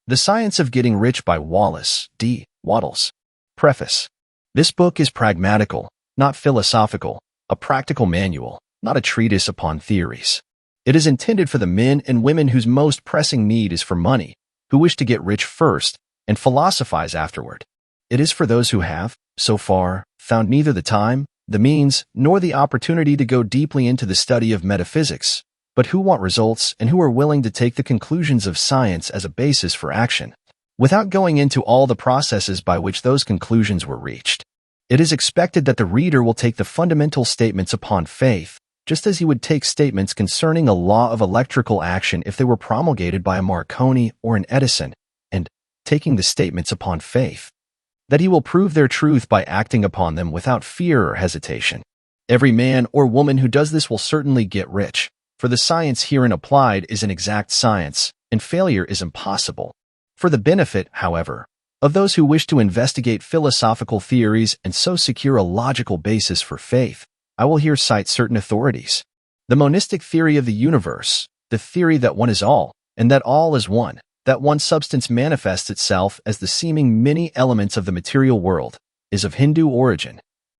The Science of Getting Rich by Wallace D. Wattles. Preface. This book is pragmatical, not philosophical, a practical manual, not a treatise upon theories. It is intended for the men and women whose most pressing need is for money, who wish to get rich first and philosophize afterward. It is for those who have, so far, found neither the time, the means, nor the opportunity to go deeply into the study of metaphysics, but who want results and who are willing to take the conclusions of science as a basis for action, without going into all the processes by which those conclusions were reached. It is expected that the reader will take the fundamental statements upon faith, just as he would take statements concerning a law of electrical action if they were promulgated by a Marconi or an Edison, and, taking the statements upon faith, that he will prove their truth by acting upon them without fear or hesitation. Every man or woman who does this will certainly get rich, for the science herein applied is an exact science, and failure is impossible. For the benefit, however, of those who wish to investigate philosophical theories and so secure a logical basis for faith, I will here cite certain authorities. The monistic theory of the universe, the theory that one is all, and that all is one, that one substance manifests itself as the seeming many elements of the material world, is of Hindu origin,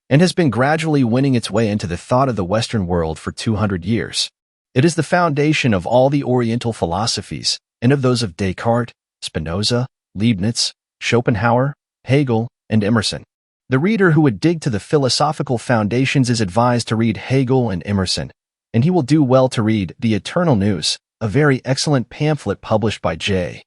and has been gradually winning its way into the thought of the Western world for 200 years. It is the foundation of all the Oriental philosophies, and of those of Descartes, Spinoza, Leibniz, Schopenhauer, Hegel, and Emerson. The reader who would dig to the philosophical foundations is advised to read Hegel and Emerson, and he will do well to read The Eternal News, a very excellent pamphlet published by J.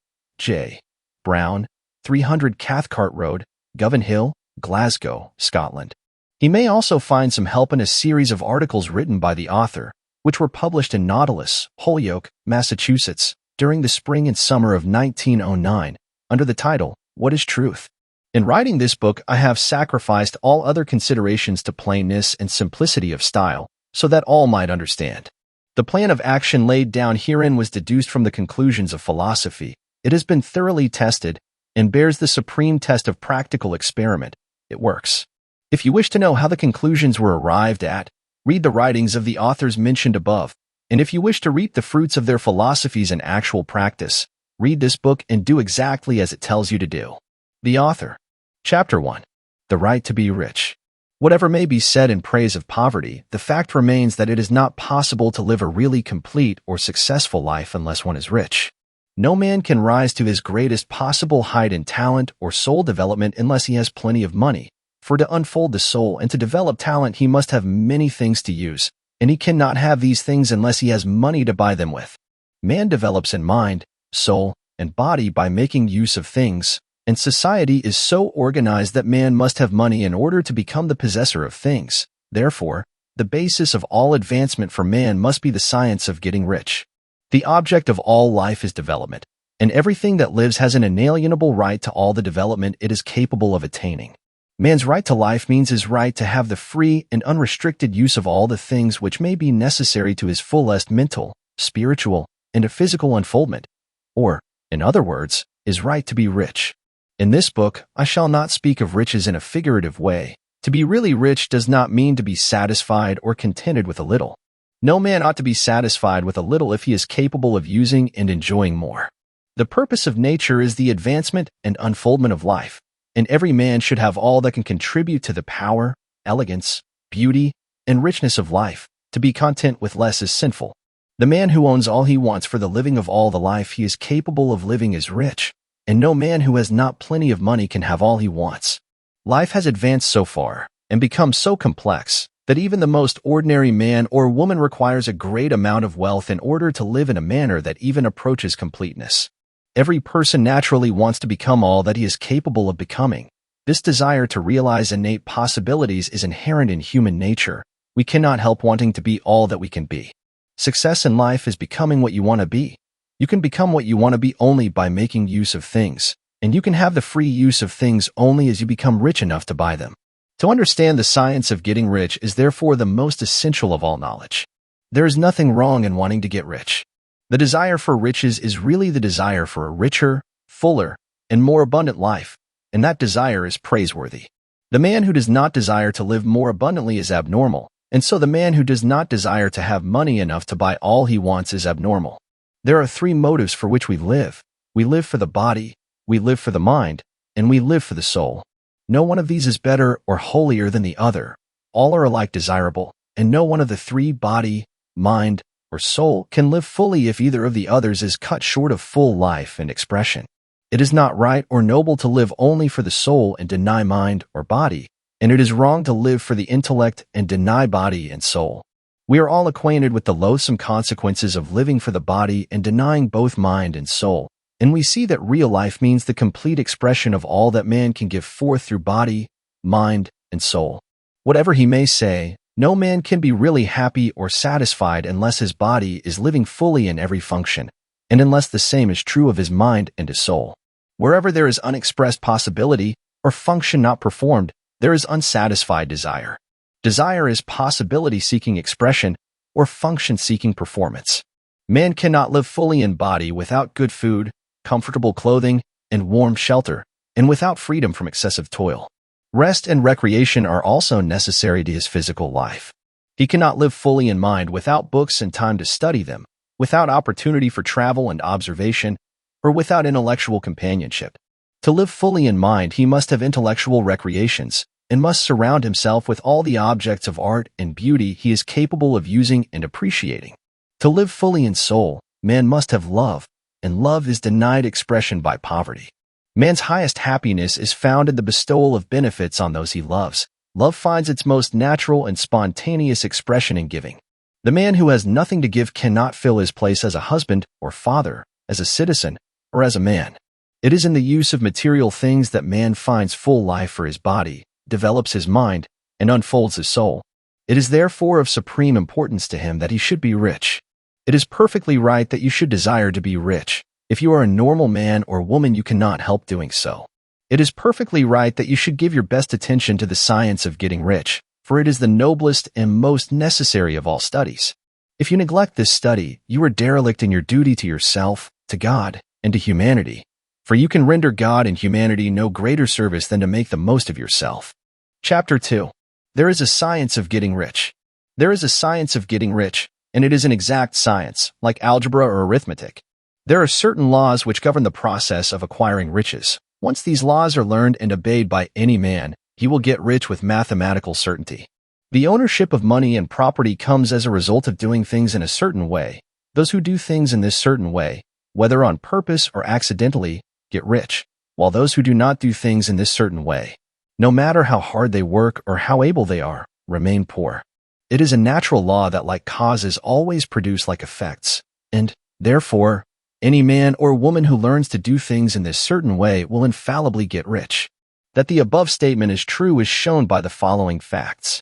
Brown, 300 Cathcart Road, Govan Hill, Glasgow, Scotland. He may also find some help in a series of articles written by the author, which were published in Nautilus, Holyoke, Massachusetts, during the spring and summer of 1909, under the title, What is Truth? In writing this book, I have sacrificed all other considerations to plainness and simplicity of style, so that all might understand. The plan of action laid down herein was deduced from the conclusions of philosophy. It has been thoroughly tested and bears the supreme test of practical experiment. It works. If you wish to know how the conclusions were arrived at, read the writings of the authors mentioned above, and if you wish to reap the fruits of their philosophies in actual practice, read this book and do exactly as it tells you to do. The author. Chapter 1. The Right to be Rich. Whatever may be said in praise of poverty, the fact remains that it is not possible to live a really complete or successful life unless one is rich. No man can rise to his greatest possible height in talent or soul development unless he has plenty of money. For to unfold the soul and to develop talent, he must have many things to use, and he cannot have these things unless he has money to buy them with. Man develops in mind, soul, and body by making use of things, and society is so organized that man must have money in order to become the possessor of things. Therefore, the basis of all advancement for man must be the science of getting rich. The object of all life is development, and everything that lives has an inalienable right to all the development it is capable of attaining. Man's right to life means his right to have the free and unrestricted use of all the things which may be necessary to his fullest mental, spiritual, and physical unfoldment, or, in other words, his right to be rich. In this book, I shall not speak of riches in a figurative way. To be really rich does not mean to be satisfied or contented with a little. No man ought to be satisfied with a little if he is capable of using and enjoying more. The purpose of nature is the advancement and unfoldment of life, and every man should have all that can contribute to the power, elegance, beauty, and richness of life. To be content with less is sinful. The man who owns all he wants for the living of all the life he is capable of living is rich, and no man who has not plenty of money can have all he wants. Life has advanced so far and become so complex that even the most ordinary man or woman requires a great amount of wealth in order to live in a manner that even approaches completeness. Every person naturally wants to become all that he is capable of becoming. This desire to realize innate possibilities is inherent in human nature. We cannot help wanting to be all that we can be. Success in life is becoming what you want to be. You can become what you want to be only by making use of things, and you can have the free use of things only as you become rich enough to buy them. To understand the science of getting rich is therefore the most essential of all knowledge. There is nothing wrong in wanting to get rich. The desire for riches is really the desire for a richer, fuller, and more abundant life, and that desire is praiseworthy. The man who does not desire to live more abundantly is abnormal, and so the man who does not desire to have money enough to buy all he wants is abnormal. There are three motives for which we live: We live for the body, we live for the mind, and we live for the soul. No one of these is better or holier than the other. All are alike desirable, and no one of the three, body, mind, or soul, can live fully if either of the others is cut short of full life and expression. It is not right or noble to live only for the soul and deny mind or body, and it is wrong to live for the intellect and deny body and soul. We are all acquainted with the loathsome consequences of living for the body and denying both mind and soul, and we see that real life means the complete expression of all that man can give forth through body, mind, and soul. Whatever he may say, no man can be really happy or satisfied unless his body is living fully in every function, and unless the same is true of his mind and his soul. Wherever there is unexpressed possibility or function not performed, there is unsatisfied desire. Desire is possibility-seeking expression or function-seeking performance. Man cannot live fully in body without good food, comfortable clothing, and warm shelter, and without freedom from excessive toil. Rest and recreation are also necessary to his physical life. He cannot live fully in mind without books and time to study them, without opportunity for travel and observation, or without intellectual companionship. To live fully in mind, he must have intellectual recreations, and must surround himself with all the objects of art and beauty he is capable of using and appreciating. To live fully in soul, man must have love, and love is denied expression by poverty. Man's highest happiness is found in the bestowal of benefits on those he loves. Love finds its most natural and spontaneous expression in giving. The man who has nothing to give cannot fill his place as a husband or father, as a citizen, or as a man. It is in the use of material things that man finds full life for his body, develops his mind, and unfolds his soul. It is therefore of supreme importance to him that he should be rich. It is perfectly right that you should desire to be rich. If you are a normal man or woman, you cannot help doing so. It is perfectly right that you should give your best attention to the science of getting rich, for it is the noblest and most necessary of all studies. If you neglect this study, you are derelict in your duty to yourself, to God, and to humanity. For you can render God and humanity no greater service than to make the most of yourself. Chapter 2. There is a science of getting rich. There is a science of getting rich, and it is an exact science, like algebra or arithmetic. There are certain laws which govern the process of acquiring riches. Once these laws are learned and obeyed by any man, he will get rich with mathematical certainty. The ownership of money and property comes as a result of doing things in a certain way. Those who do things in this certain way, whether on purpose or accidentally, get rich, while those who do not do things in this certain way, no matter how hard they work or how able they are, remain poor. It is a natural law that like causes always produce like effects, and, therefore, any man or woman who learns to do things in this certain way will infallibly get rich. That the above statement is true is shown by the following facts.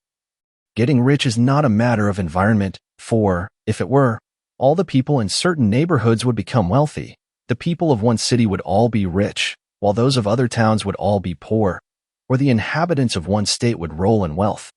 Getting rich is not a matter of environment, for, if it were, all the people in certain neighborhoods would become wealthy. The people of one city would all be rich, while those of other towns would all be poor, or the inhabitants of one state would roll in wealth,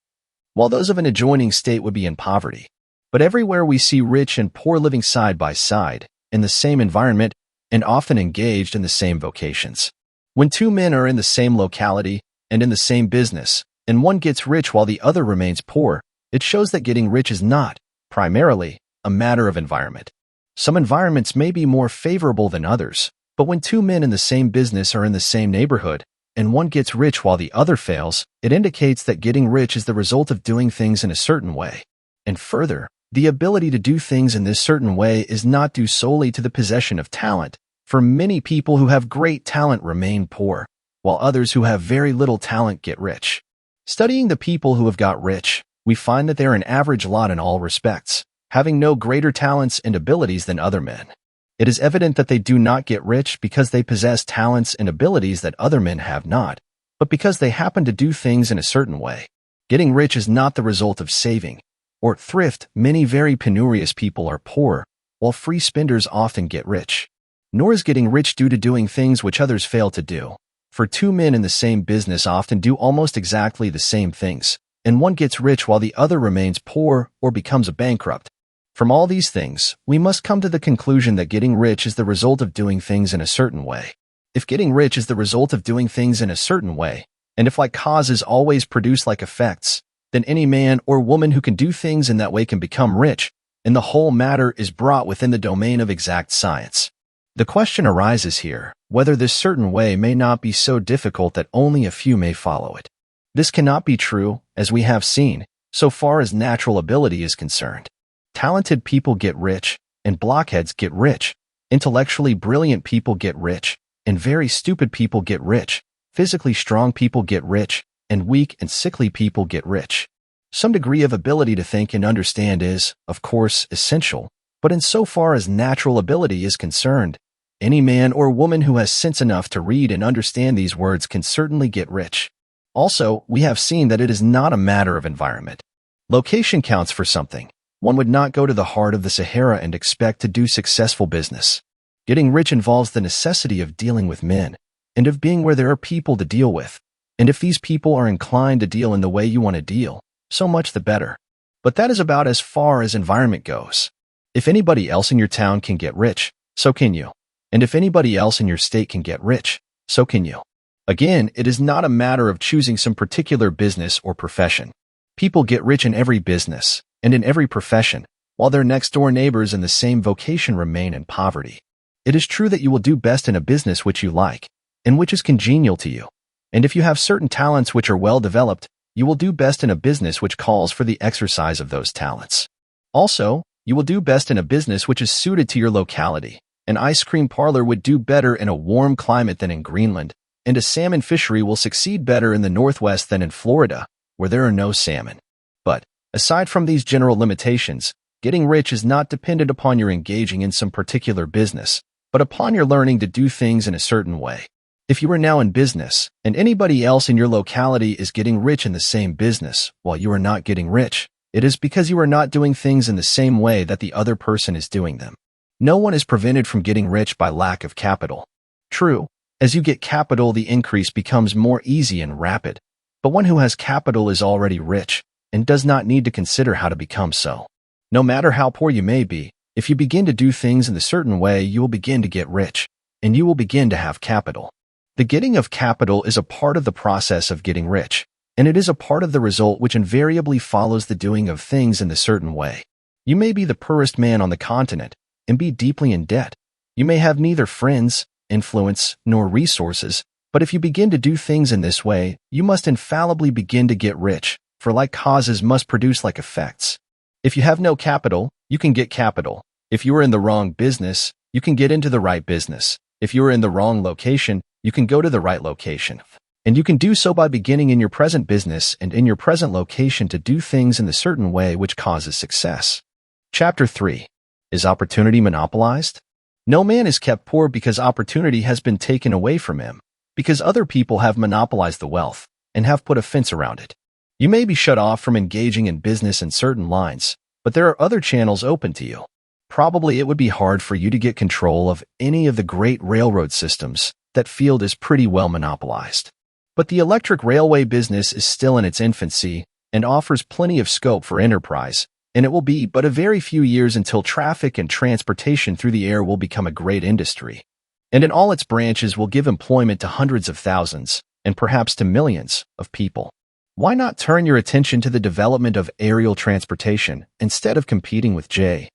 while those of an adjoining state would be in poverty. But everywhere we see rich and poor living side by side, in the same environment, and often engaged in the same vocations. When two men are in the same locality and in the same business, and one gets rich while the other remains poor, it shows that getting rich is not, primarily, a matter of environment. Some environments may be more favorable than others, but when two men in the same business are in the same neighborhood, and one gets rich while the other fails, it indicates that getting rich is the result of doing things in a certain way. And further, the ability to do things in this certain way is not due solely to the possession of talent, for many people who have great talent remain poor, while others who have very little talent get rich. Studying the people who have got rich, we find that they're an average lot in all respects, having no greater talents and abilities than other men. It is evident that they do not get rich because they possess talents and abilities that other men have not, but because they happen to do things in a certain way. Getting rich is not the result of saving or thrift. Many very penurious people are poor, while free spenders often get rich. Nor is getting rich due to doing things which others fail to do. For two men in the same business often do almost exactly the same things, and one gets rich while the other remains poor or becomes a bankrupt. From all these things, we must come to the conclusion that getting rich is the result of doing things in a certain way. If getting rich is the result of doing things in a certain way, and if like causes always produce like effects, then any man or woman who can do things in that way can become rich, and the whole matter is brought within the domain of exact science. The question arises here, whether this certain way may not be so difficult that only a few may follow it. This cannot be true, as we have seen, so far as natural ability is concerned. Talented people get rich, and blockheads get rich. Intellectually brilliant people get rich, and very stupid people get rich. Physically strong people get rich, and weak and sickly people get rich. Some degree of ability to think and understand is, of course, essential, but insofar as natural ability is concerned, any man or woman who has sense enough to read and understand these words can certainly get rich. Also, we have seen that it is not a matter of environment. Location counts for something. One would not go to the heart of the Sahara and expect to do successful business. Getting rich involves the necessity of dealing with men, and of being where there are people to deal with. And if these people are inclined to deal in the way you want to deal, so much the better. But that is about as far as environment goes. If anybody else in your town can get rich, so can you. And if anybody else in your state can get rich, so can you. Again, it is not a matter of choosing some particular business or profession. People get rich in every business and in every profession, while their next-door neighbors in the same vocation remain in poverty. It is true that you will do best in a business which you like, and which is congenial to you. And if you have certain talents which are well developed, you will do best in a business which calls for the exercise of those talents. Also, you will do best in a business which is suited to your locality. An ice cream parlor would do better in a warm climate than in Greenland, and a salmon fishery will succeed better in the Northwest than in Florida, where there are no salmon. But, aside from these general limitations, getting rich is not dependent upon your engaging in some particular business, but upon your learning to do things in a certain way. If you are now in business, and anybody else in your locality is getting rich in the same business, while you are not getting rich, it is because you are not doing things in the same way that the other person is doing them. No one is prevented from getting rich by lack of capital. True, as you get capital, the increase becomes more easy and rapid, but one who has capital is already rich and does not need to consider how to become so. No matter how poor you may be, if you begin to do things in a certain way, you will begin to get rich, and you will begin to have capital. The getting of capital is a part of the process of getting rich, and it is a part of the result which invariably follows the doing of things in a certain way. You may be the poorest man on the continent and be deeply in debt. You may have neither friends, influence, nor resources, but if you begin to do things in this way, you must infallibly begin to get rich, for like causes must produce like effects. If you have no capital, you can get capital. If you are in the wrong business, you can get into the right business. If you are in the wrong location, you can go to the right location. And you can do so by beginning in your present business and in your present location to do things in the certain way which causes success. Chapter 3. Is opportunity monopolized? No man is kept poor because opportunity has been taken away from him, because other people have monopolized the wealth and have put a fence around it. You may be shut off from engaging in business in certain lines, but there are other channels open to you. Probably it would be hard for you to get control of any of the great railroad systems. That field is pretty well monopolized. But the electric railway business is still in its infancy and offers plenty of scope for enterprise, and it will be but a very few years until traffic and transportation through the air will become a great industry, and in all its branches will give employment to hundreds of thousands, and perhaps to millions, of people. Why not turn your attention to the development of aerial transportation instead of competing with J.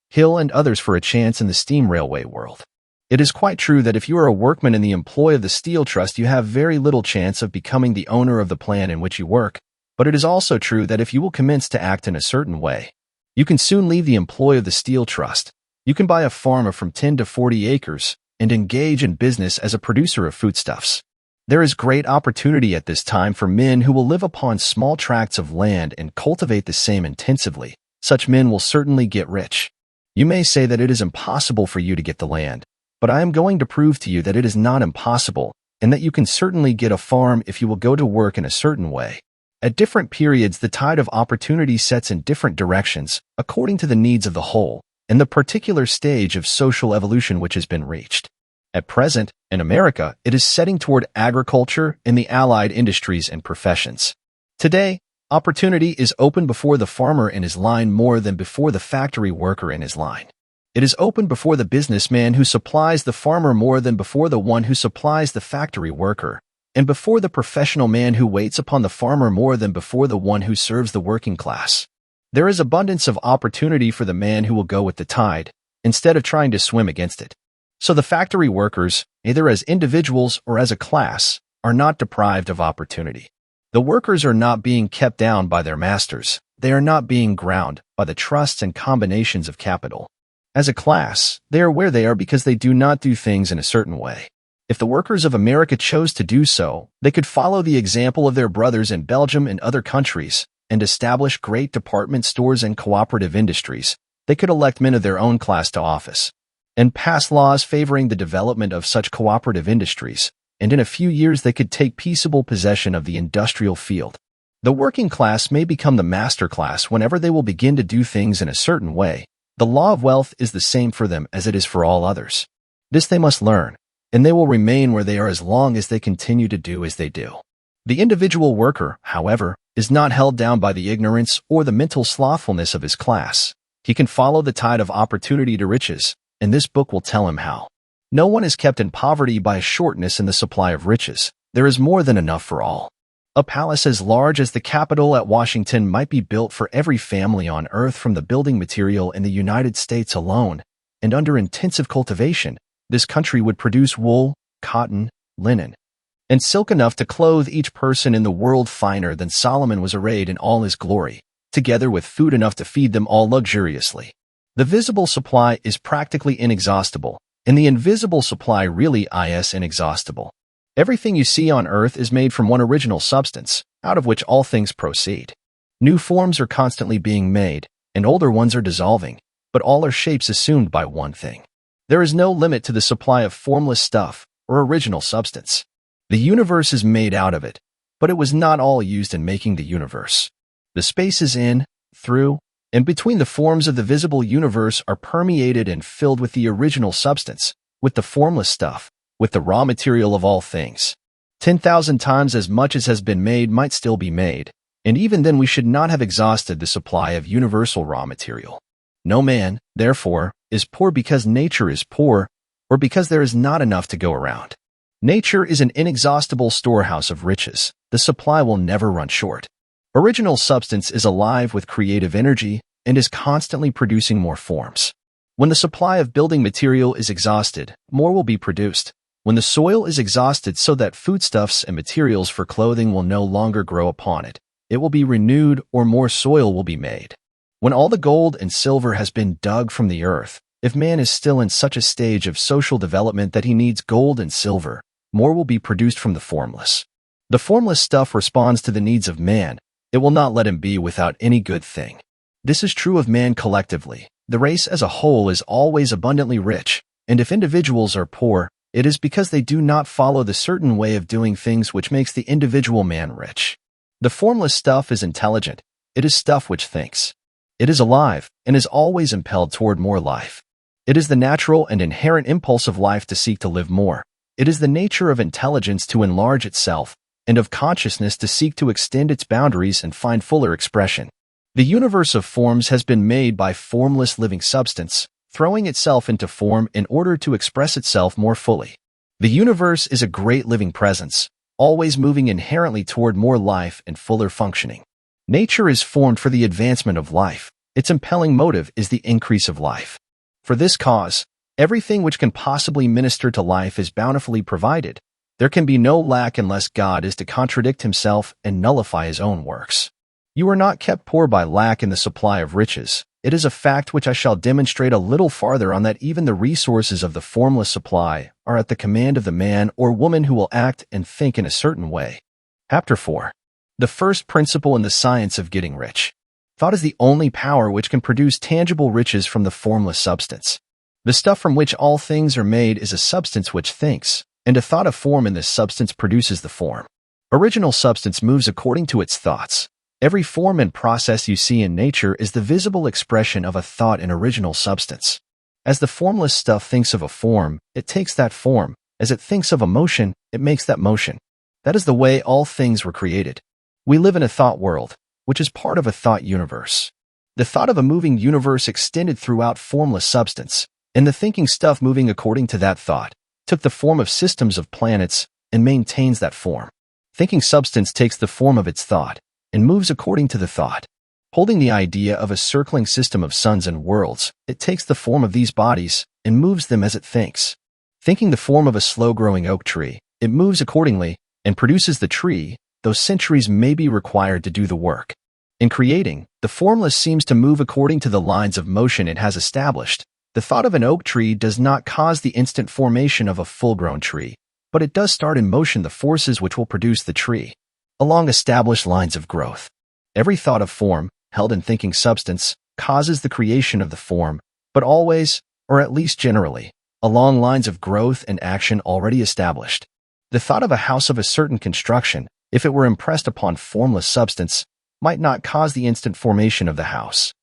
Hill and others for a chance in the steam railway world? It is quite true that if you are a workman in the employ of the Steel Trust, you have very little chance of becoming the owner of the plant in which you work, but it is also true that if you will commence to act in a certain way, you can soon leave the employ of the Steel Trust. You can buy a farm of from 10 to 40 acres and engage in business as a producer of foodstuffs. There is great opportunity at this time for men who will live upon small tracts of land and cultivate the same intensively. Such men will certainly get rich. You may say that it is impossible for you to get the land, but I am going to prove to you that it is not impossible, and that you can certainly get a farm if you will go to work in a certain way. At different periods, the tide of opportunity sets in different directions, according to the needs of the whole, and the particular stage of social evolution which has been reached. At present, in America, it is setting toward agriculture and the allied industries and professions. Today, opportunity is open before the farmer in his line more than before the factory worker in his line. It is open before the businessman who supplies the farmer more than before the one who supplies the factory worker, and before the professional man who waits upon the farmer more than before the one who serves the working class. There is abundance of opportunity for the man who will go with the tide, instead of trying to swim against it. So the factory workers, either as individuals or as a class, are not deprived of opportunity. The workers are not being kept down by their masters. They are not being ground by the trusts and combinations of capital. As a class, they are where they are because they do not do things in a certain way. If the workers of America chose to do so, they could follow the example of their brothers in Belgium and other countries and establish great department stores and cooperative industries. They could elect men of their own class to office and pass laws favoring the development of such cooperative industries, and in a few years they could take peaceable possession of the industrial field. The working class may become the master class whenever they will begin to do things in a certain way. The law of wealth is the same for them as it is for all others. This they must learn, and they will remain where they are as long as they continue to do as they do. The individual worker, however, is not held down by the ignorance or the mental slothfulness of his class. He can follow the tide of opportunity to riches, and this book will tell him how. No one is kept in poverty by a shortness in the supply of riches. There is more than enough for all. A palace as large as the Capitol at Washington might be built for every family on Earth from the building material in the United States alone, and under intensive cultivation, this country would produce wool, cotton, linen, and silk enough to clothe each person in the world finer than Solomon was arrayed in all his glory, together with food enough to feed them all luxuriously. The visible supply is practically inexhaustible, and the invisible supply really is inexhaustible. Everything you see on Earth is made from one original substance, out of which all things proceed. New forms are constantly being made, and older ones are dissolving, but all are shapes assumed by one thing. There is no limit to the supply of formless stuff or original substance. The universe is made out of it, but it was not all used in making the universe. The spaces in, through, and between the forms of the visible universe are permeated and filled with the original substance, with the formless stuff, with the raw material of all things. 10,000 times as much as has been made might still be made, and even then we should not have exhausted the supply of universal raw material. No man, therefore, is poor because nature is poor, or because there is not enough to go around. Nature is an inexhaustible storehouse of riches. The supply will never run short. Original substance is alive with creative energy and is constantly producing more forms. When the supply of building material is exhausted, more will be produced. When the soil is exhausted so that foodstuffs and materials for clothing will no longer grow upon it, it will be renewed or more soil will be made. When all the gold and silver has been dug from the earth, if man is still in such a stage of social development that he needs gold and silver, more will be produced from the formless. The formless stuff responds to the needs of man. It will not let him be without any good thing. This is true of man collectively. The race as a whole is always abundantly rich, and if individuals are poor, it is because they do not follow the certain way of doing things which makes the individual man rich. The formless stuff is intelligent. It is stuff which thinks. It is alive and is always impelled toward more life. It is the natural and inherent impulse of life to seek to live more. It is the nature of intelligence to enlarge itself, and of consciousness to seek to extend its boundaries and find fuller expression. The universe of forms has been made by formless living substance, throwing itself into form in order to express itself more fully. The universe is a great living presence, always moving inherently toward more life and fuller functioning. Nature is formed for the advancement of life. Its impelling motive is the increase of life. For this cause, everything which can possibly minister to life is bountifully provided. There can be no lack unless God is to contradict himself and nullify his own works. You are not kept poor by lack in the supply of riches. It is a fact which I shall demonstrate a little farther on that even the resources of the formless supply are at the command of the man or woman who will act and think in a certain way. Chapter 4. The first principle in the science of getting rich. Thought is the only power which can produce tangible riches from the formless substance. The stuff from which all things are made is a substance which thinks, and a thought of form in this substance produces the form. Original substance moves according to its thoughts. Every form and process you see in nature is the visible expression of a thought in original substance. As the formless stuff thinks of a form, it takes that form. As it thinks of a motion, it makes that motion. That is the way all things were created. We live in a thought world, which is part of a thought universe. The thought of a moving universe extended throughout formless substance, and the thinking stuff moving according to that thought took the form of systems of planets and maintains that form. Thinking substance takes the form of its thought and moves according to the thought. Holding the idea of a circling system of suns and worlds, it takes the form of these bodies and moves them as it thinks. Thinking the form of a slow-growing oak tree, it moves accordingly and produces the tree, though centuries may be required to do the work. In creating, the formless seems to move according to the lines of motion it has established. The thought of an oak tree does not cause the instant formation of a full-grown tree, but it does start in motion the forces which will produce the tree, along established lines of growth. Every thought of form, held in thinking substance, causes the creation of the form, but always, or at least generally, along lines of growth and action already established. The thought of a house of a certain construction, if it were impressed upon formless substance, might not cause the instant formation of the house,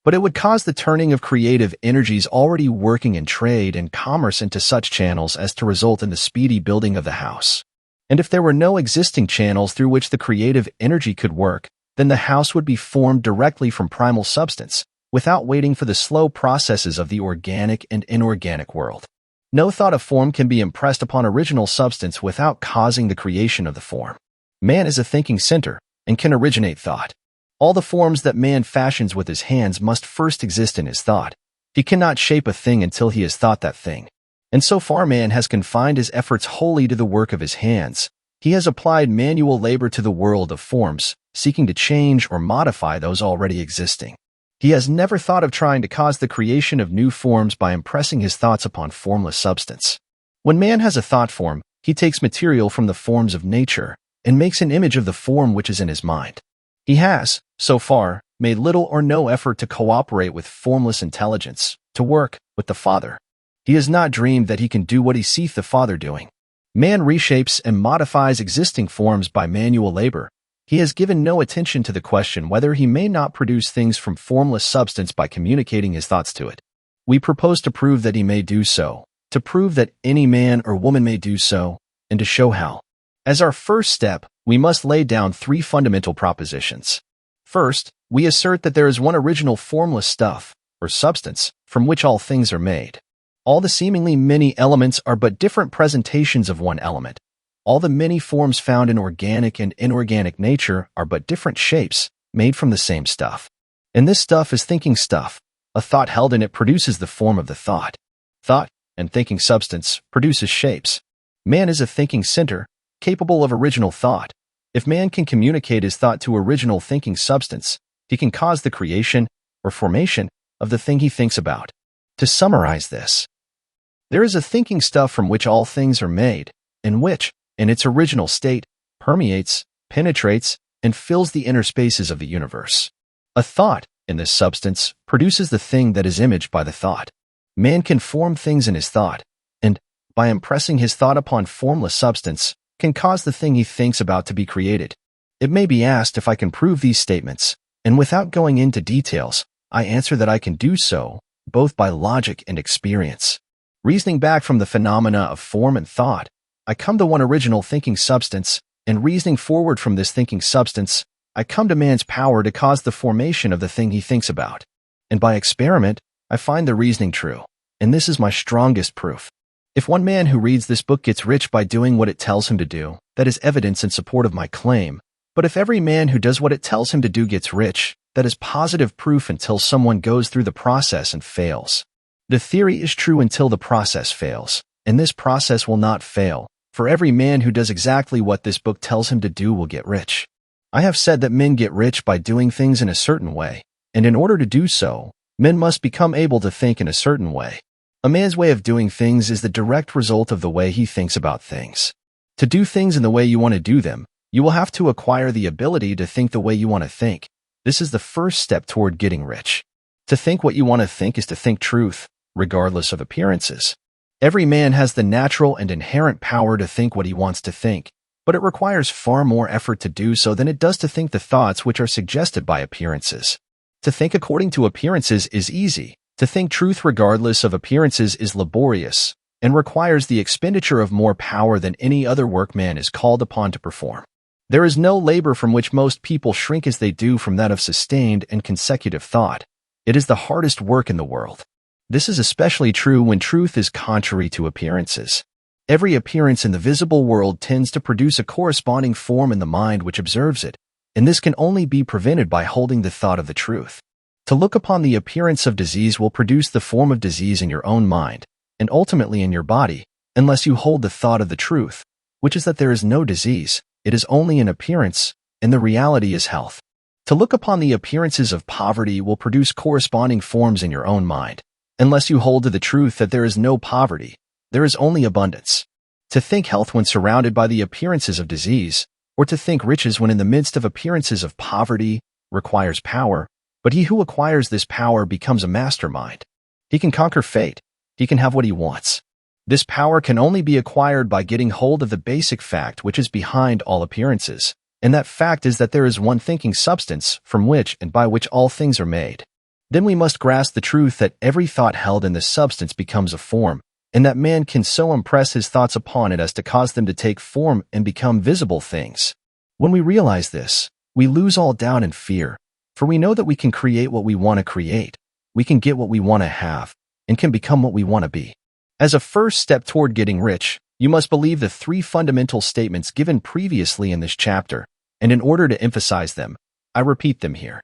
but it would cause the turning of creative energies already working in trade and commerce into such channels as to result in the speedy building of the house. And if there were no existing channels through which the creative energy could work, then the house would be formed directly from primal substance, without waiting for the slow processes of the organic and inorganic world. No thought of form can be impressed upon original substance without causing the creation of the form. Man is a thinking center and can originate thought. All the forms that man fashions with his hands must first exist in his thought. He cannot shape a thing until he has thought that thing. And so far man has confined his efforts wholly to the work of his hands. He has applied manual labor to the world of forms, seeking to change or modify those already existing. He has never thought of trying to cause the creation of new forms by impressing his thoughts upon formless substance. When man has a thought form, he takes material from the forms of nature and makes an image of the form which is in his mind. He has, so far, made little or no effort to cooperate with formless intelligence, to work with the Father. He has not dreamed that he can do what he seeth the Father doing. Man reshapes and modifies existing forms by manual labor. He has given no attention to the question whether he may not produce things from formless substance by communicating his thoughts to it. We propose to prove that he may do so, to prove that any man or woman may do so, and to show how. As our first step, we must lay down 3 fundamental propositions. First, we assert that there is one original formless stuff, or substance, from which all things are made. All the seemingly many elements are but different presentations of one element. All the many forms found in organic and inorganic nature are but different shapes, made from the same stuff. And this stuff is thinking stuff. A thought held in it produces the form of the thought. Thought and thinking substance produces shapes. Man is a thinking center, capable of original thought. If man can communicate his thought to original thinking substance, he can cause the creation or formation of the thing he thinks about. To summarize this, there is a thinking stuff from which all things are made, and which, in its original state, permeates, penetrates, and fills the inner spaces of the universe. A thought, in this substance, produces the thing that is imaged by the thought. Man can form things in his thought, and, by impressing his thought upon formless substance, can cause the thing he thinks about to be created. It may be asked if I can prove these statements, and without going into details, I answer that I can do so, both by logic and experience. Reasoning back from the phenomena of form and thought, I come to one original thinking substance, and reasoning forward from this thinking substance, I come to man's power to cause the formation of the thing he thinks about. And by experiment, I find the reasoning true, and this is my strongest proof. If one man who reads this book gets rich by doing what it tells him to do, that is evidence in support of my claim. But if every man who does what it tells him to do gets rich, that is positive proof until someone goes through the process and fails. The theory is true until the process fails, and this process will not fail, for every man who does exactly what this book tells him to do will get rich. I have said that men get rich by doing things in a certain way, and in order to do so, men must become able to think in a certain way. A man's way of doing things is the direct result of the way he thinks about things. To do things in the way you want to do them, you will have to acquire the ability to think the way you want to think. This is the first step toward getting rich. To think what you want to think is to think truth, regardless of appearances. Every man has the natural and inherent power to think what he wants to think, but it requires far more effort to do so than it does to think the thoughts which are suggested by appearances. To think according to appearances is easy. To think truth regardless of appearances is laborious and requires the expenditure of more power than any other work man is called upon to perform. There is no labor from which most people shrink as they do from that of sustained and consecutive thought. It is the hardest work in the world. This is especially true when truth is contrary to appearances. Every appearance in the visible world tends to produce a corresponding form in the mind which observes it, and this can only be prevented by holding the thought of the truth. To look upon the appearance of disease will produce the form of disease in your own mind, and ultimately in your body. unless you hold the thought of the truth, which is that there is no disease, it is only an appearance, and the reality is health. To look upon the appearances of poverty will produce corresponding forms in your own mind. Unless you hold to the truth that there is no poverty, there is only abundance. To think health when surrounded by the appearances of disease, or to think riches when in the midst of appearances of poverty, requires power, but he who acquires this power becomes a mastermind. He can conquer fate. He can have what he wants. This power can only be acquired by getting hold of the basic fact which is behind all appearances, and that fact is that there is one thinking substance from which and by which all things are made. Then we must grasp the truth that every thought held in this substance becomes a form, and that man can so impress his thoughts upon it as to cause them to take form and become visible things. When we realize this, we lose all doubt and fear, for we know that we can create what we want to create, we can get what we want to have, and can become what we want to be. As a first step toward getting rich, you must believe the three fundamental statements given previously in this chapter, and in order to emphasize them, I repeat them here.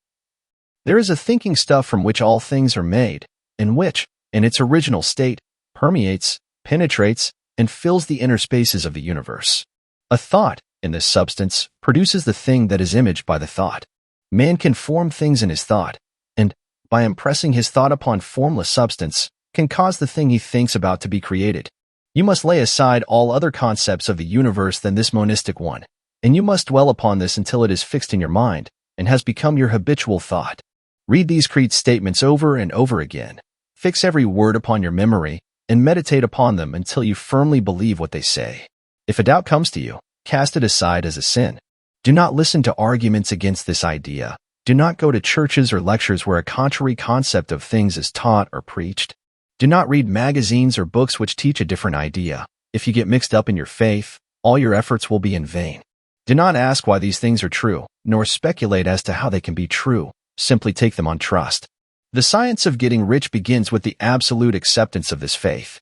There is a thinking stuff from which all things are made, and which, in its original state, permeates, penetrates, and fills the inner spaces of the universe. A thought, in this substance, produces the thing that is imaged by the thought. Man can form things in his thought, and, by impressing his thought upon formless substance, can cause the thing he thinks about to be created. You must lay aside all other concepts of the universe than this monistic one, and you must dwell upon this until it is fixed in your mind and has become your habitual thought. Read these creed statements over and over again. Fix every word upon your memory and meditate upon them until you firmly believe what they say. If a doubt comes to you, cast it aside as a sin. Do not listen to arguments against this idea. Do not go to churches or lectures where a contrary concept of things is taught or preached. Do not read magazines or books which teach a different idea. If you get mixed up in your faith, all your efforts will be in vain. Do not ask why these things are true, nor speculate as to how they can be true. Simply take them on trust. The science of getting rich begins with the absolute acceptance of this faith.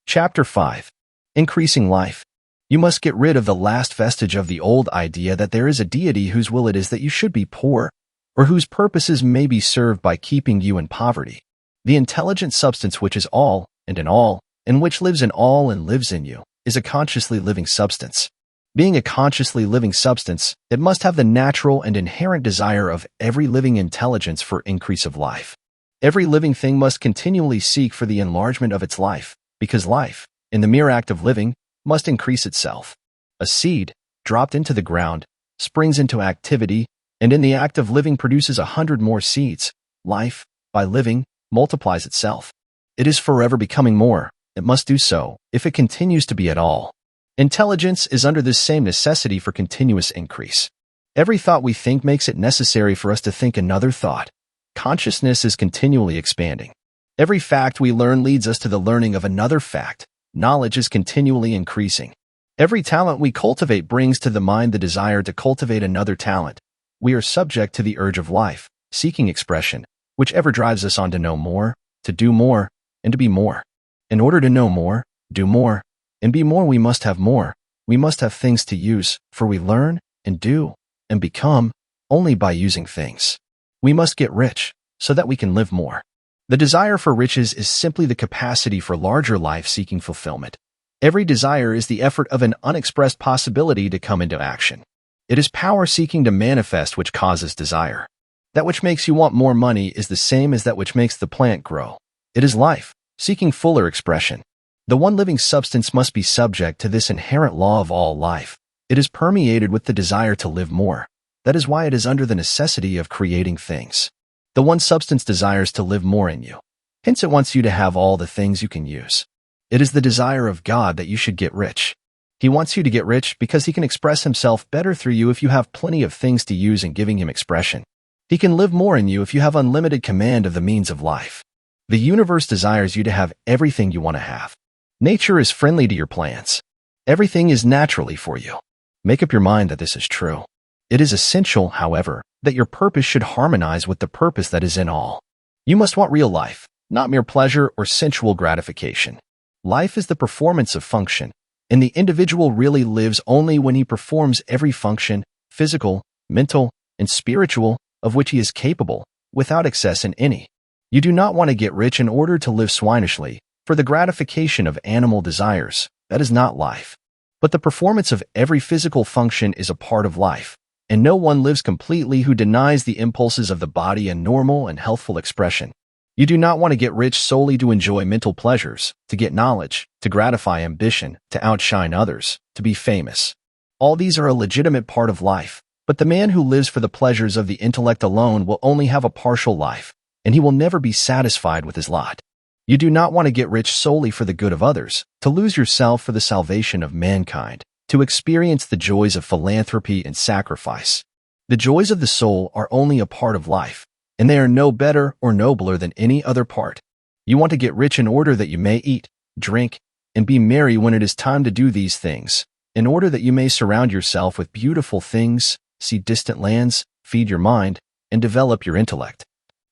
Chapter 5. Increasing Life. You must get rid of the last vestige of the old idea that there is a deity whose will it is that you should be poor, or whose purposes may be served by keeping you in poverty. The intelligent substance which is all, and which lives in all and lives in you, is a consciously living substance. Being a consciously living substance, it must have the natural and inherent desire of every living intelligence for increase of life. Every living thing must continually seek for the enlargement of its life, because life, in the mere act of living, must increase itself. A seed, dropped into the ground, springs into activity, and in the act of living produces 100 more seeds. Life, by living, multiplies itself. It is forever becoming more. It must do so, if it continues to be at all. Intelligence is under this same necessity for continuous increase. Every thought we think makes it necessary for us to think another thought. Consciousness is continually expanding. Every fact we learn leads us to the learning of another fact. Knowledge is continually increasing. Every talent we cultivate brings to the mind the desire to cultivate another talent. We are subject to the urge of life, seeking expression, which ever drives us on to know more, to do more, and to be more. In order to know more, do more, and be more, we must have more. We must have things to use, for we learn, and do, and become, only by using things. We must get rich, so that we can live more. The desire for riches is simply the capacity for larger life-seeking fulfillment. Every desire is the effort of an unexpressed possibility to come into action. It is power seeking to manifest which causes desire. That which makes you want more money is the same as that which makes the plant grow. It is life, seeking fuller expression. The one living substance must be subject to this inherent law of all life. It is permeated with the desire to live more. That is why it is under the necessity of creating things. The one substance desires to live more in you. Hence it wants you to have all the things you can use. It is the desire of God that you should get rich. He wants you to get rich because he can express himself better through you if you have plenty of things to use in giving him expression. He can live more in you if you have unlimited command of the means of life. The universe desires you to have everything you want to have. Nature is friendly to your plans. Everything is naturally for you. Make up your mind that this is true. It is essential, however, that your purpose should harmonize with the purpose that is in all. You must want real life, not mere pleasure or sensual gratification. Life is the performance of function, and the individual really lives only when he performs every function, physical, mental, and spiritual, of which he is capable, without excess in any. You do not want to get rich in order to live swinishly, for the gratification of animal desires, That is not life. But the performance of every physical function is a part of life, and no one lives completely who denies the impulses of the body a normal and healthful expression. You do not want to get rich solely to enjoy mental pleasures, to get knowledge, to gratify ambition, to outshine others, to be famous. All these are a legitimate part of life, but the man who lives for the pleasures of the intellect alone will only have a partial life, and he will never be satisfied with his lot. You do not want to get rich solely for the good of others, to lose yourself for the salvation of mankind, to experience the joys of philanthropy and sacrifice. The joys of the soul are only a part of life, and they are no better or nobler than any other part. You want to get rich in order that you may eat, drink, and be merry when it is time to do these things, in order that you may surround yourself with beautiful things, see distant lands, feed your mind, and develop your intellect,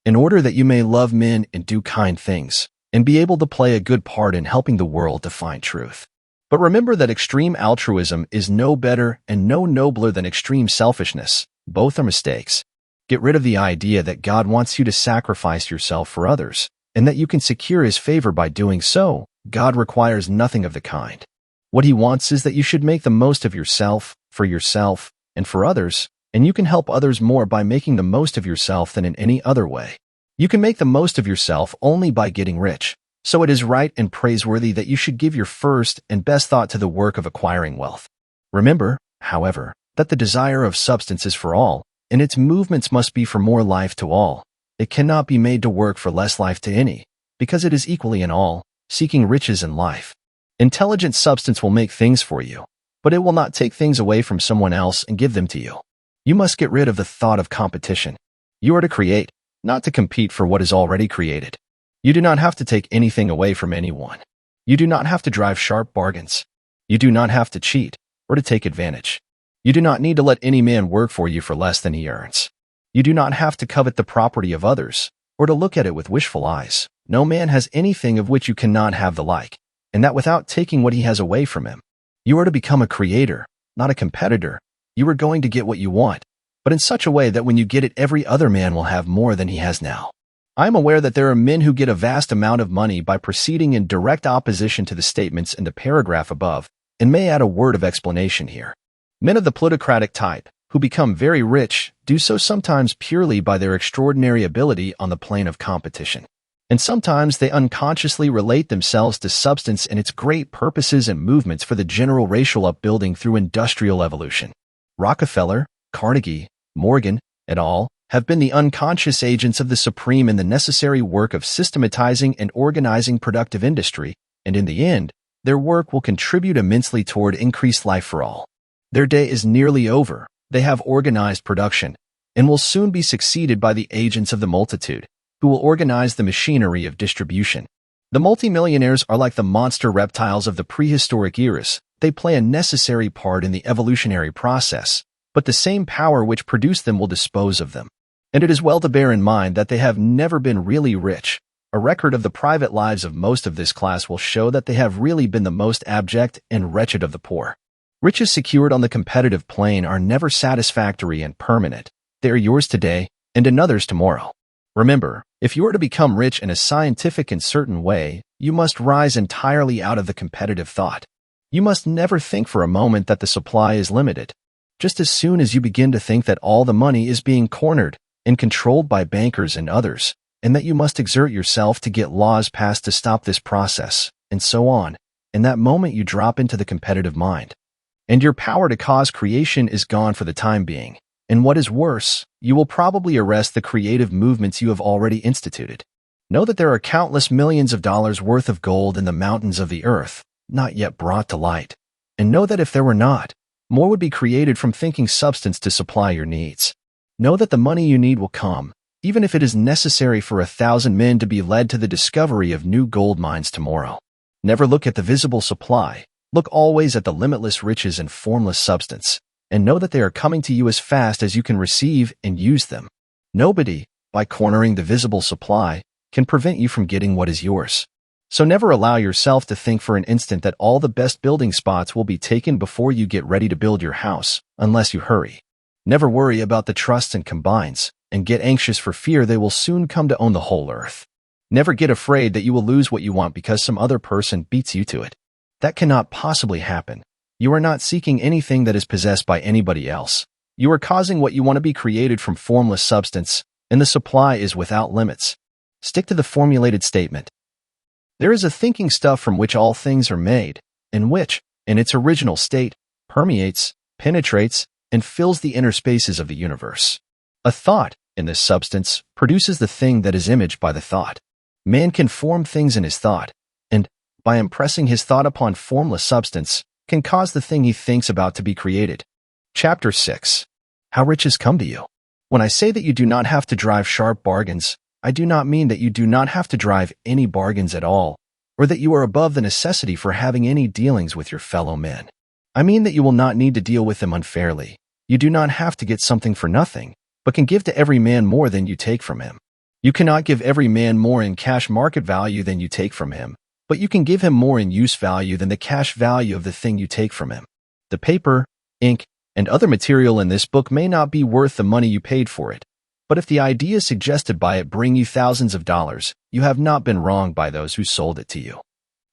in order that you may love men and do kind things, and be able to play a good part in helping the world to find truth. But remember that extreme altruism is no better and no nobler than extreme selfishness. Both are mistakes. Get rid of the idea that God wants you to sacrifice yourself for others, and that you can secure His favor by doing so. God requires nothing of the kind. What He wants is that you should make the most of yourself, and for others, and you can help others more by making the most of yourself than in any other way. You can make the most of yourself only by getting rich, so it is right and praiseworthy that you should give your first and best thought to the work of acquiring wealth. Remember, however, that the desire of substance is for all, and its movements must be for more life to all. It cannot be made to work for less life to any, because it is equally in all, seeking riches in life. Intelligent substance will make things for you, but it will not take things away from someone else and give them to you. You must get rid of the thought of competition. You are to create, not to compete for what is already created. You do not have to take anything away from anyone. You do not have to drive sharp bargains. You do not have to cheat or to take advantage. You do not need to let any man work for you for less than he earns. You do not have to covet the property of others, or to look at it with wishful eyes. No man has anything of which you cannot have the like, and that without taking what he has away from him. You are to become a creator, not a competitor. You are going to get what you want, but in such a way that when you get it, every other man will have more than he has now. I am aware that there are men who get a vast amount of money by proceeding in direct opposition to the statements in the paragraph above, and may add a word of explanation here. Men of the plutocratic type, who become very rich, do so sometimes purely by their extraordinary ability on the plane of competition. And sometimes they unconsciously relate themselves to substance and its great purposes and movements for the general racial upbuilding through industrial evolution. Rockefeller, Carnegie, Morgan, et al. Have been the unconscious agents of the supreme in the necessary work of systematizing and organizing productive industry, and in the end, their work will contribute immensely toward increased life for all. Their day is nearly over. They have organized production, and will soon be succeeded by the agents of the multitude, who will organize the machinery of distribution. The multimillionaires are like the monster reptiles of the prehistoric eras. They play a necessary part in the evolutionary process, but the same power which produced them will dispose of them. And it is well to bear in mind that they have never been really rich. A record of the private lives of most of this class will show that they have really been the most abject and wretched of the poor. Riches secured on the competitive plane are never satisfactory and permanent. They are yours today and another's tomorrow. Remember, if you are to become rich in a scientific and certain way, you must rise entirely out of the competitive thought. You must never think for a moment that the supply is limited. Just as soon as you begin to think that all the money is being cornered and controlled by bankers and others, and that you must exert yourself to get laws passed to stop this process, and so on, in that moment you drop into the competitive mind. And your power to cause creation is gone for the time being. And what is worse, you will probably arrest the creative movements you have already instituted. Know that there are countless millions of dollars worth of gold in the mountains of the earth, not yet brought to light. And know that if there were not, more would be created from thinking substance to supply your needs. Know that the money you need will come, even if it is necessary for 1,000 men to be led to the discovery of new gold mines tomorrow. Never look at the visible supply. Look always at the limitless riches and formless substance, and know that they are coming to you as fast as you can receive and use them. Nobody, by cornering the visible supply, can prevent you from getting what is yours. So never allow yourself to think for an instant that all the best building spots will be taken before you get ready to build your house, unless you hurry. Never worry about the trusts and combines, and get anxious for fear they will soon come to own the whole earth. Never get afraid that you will lose what you want because some other person beats you to it. That cannot possibly happen. You are not seeking anything that is possessed by anybody else. You are causing what you want to be created from formless substance, and the supply is without limits. Stick to the formulated statement. There is a thinking stuff from which all things are made, and which, in its original state, permeates, penetrates, and fills the inner spaces of the universe. A thought, in this substance, produces the thing that is imaged by the thought. Man can form things in his thought, and, by impressing his thought upon formless substance, can cause the thing he thinks about to be created. Chapter 6. How riches come to you. When I say that you do not have to drive sharp bargains, I do not mean that you do not have to drive any bargains at all, or that you are above the necessity for having any dealings with your fellow men. I mean that you will not need to deal with them unfairly. You do not have to get something for nothing, but can give to every man more than you take from him. You cannot give every man more in cash market value than you take from him, but you can give him more in use value than the cash value of the thing you take from him. The paper, ink, and other material in this book may not be worth the money you paid for it, but if the ideas suggested by it bring you thousands of dollars, you have not been wronged by those who sold it to you.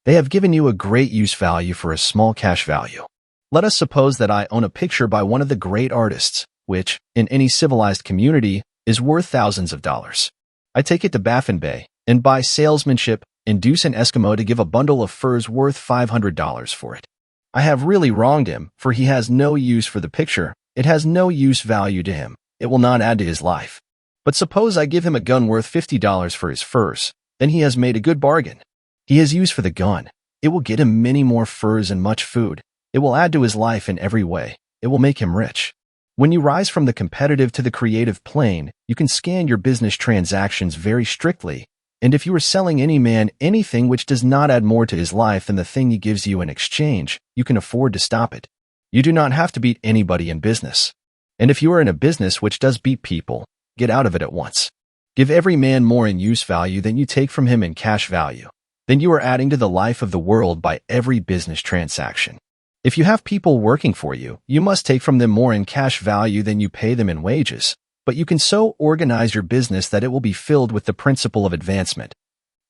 They have given you a great use value for a small cash value. Let us suppose that I own a picture by one of the great artists, which, in any civilized community, is worth thousands of dollars. I take it to Baffin Bay, and by salesmanship, induce an Eskimo to give a bundle of furs worth $500 for it. I have really wronged him, for he has no use for the picture. It has no use value to him. It will not add to his life. But suppose I give him a gun worth $50 for his furs, then he has made a good bargain. He has use for the gun. It will get him many more furs and much food. It will add to his life in every way. It will make him rich. When you rise from the competitive to the creative plane, you can scan your business transactions very strictly, and if you are selling any man anything which does not add more to his life than the thing he gives you in exchange, you can afford to stop it. You do not have to beat anybody in business. And if you are in a business which does beat people, get out of it at once. Give every man more in use value than you take from him in cash value. Then you are adding to the life of the world by every business transaction. If you have people working for you, you must take from them more in cash value than you pay them in wages, but you can so organize your business that it will be filled with the principle of advancement,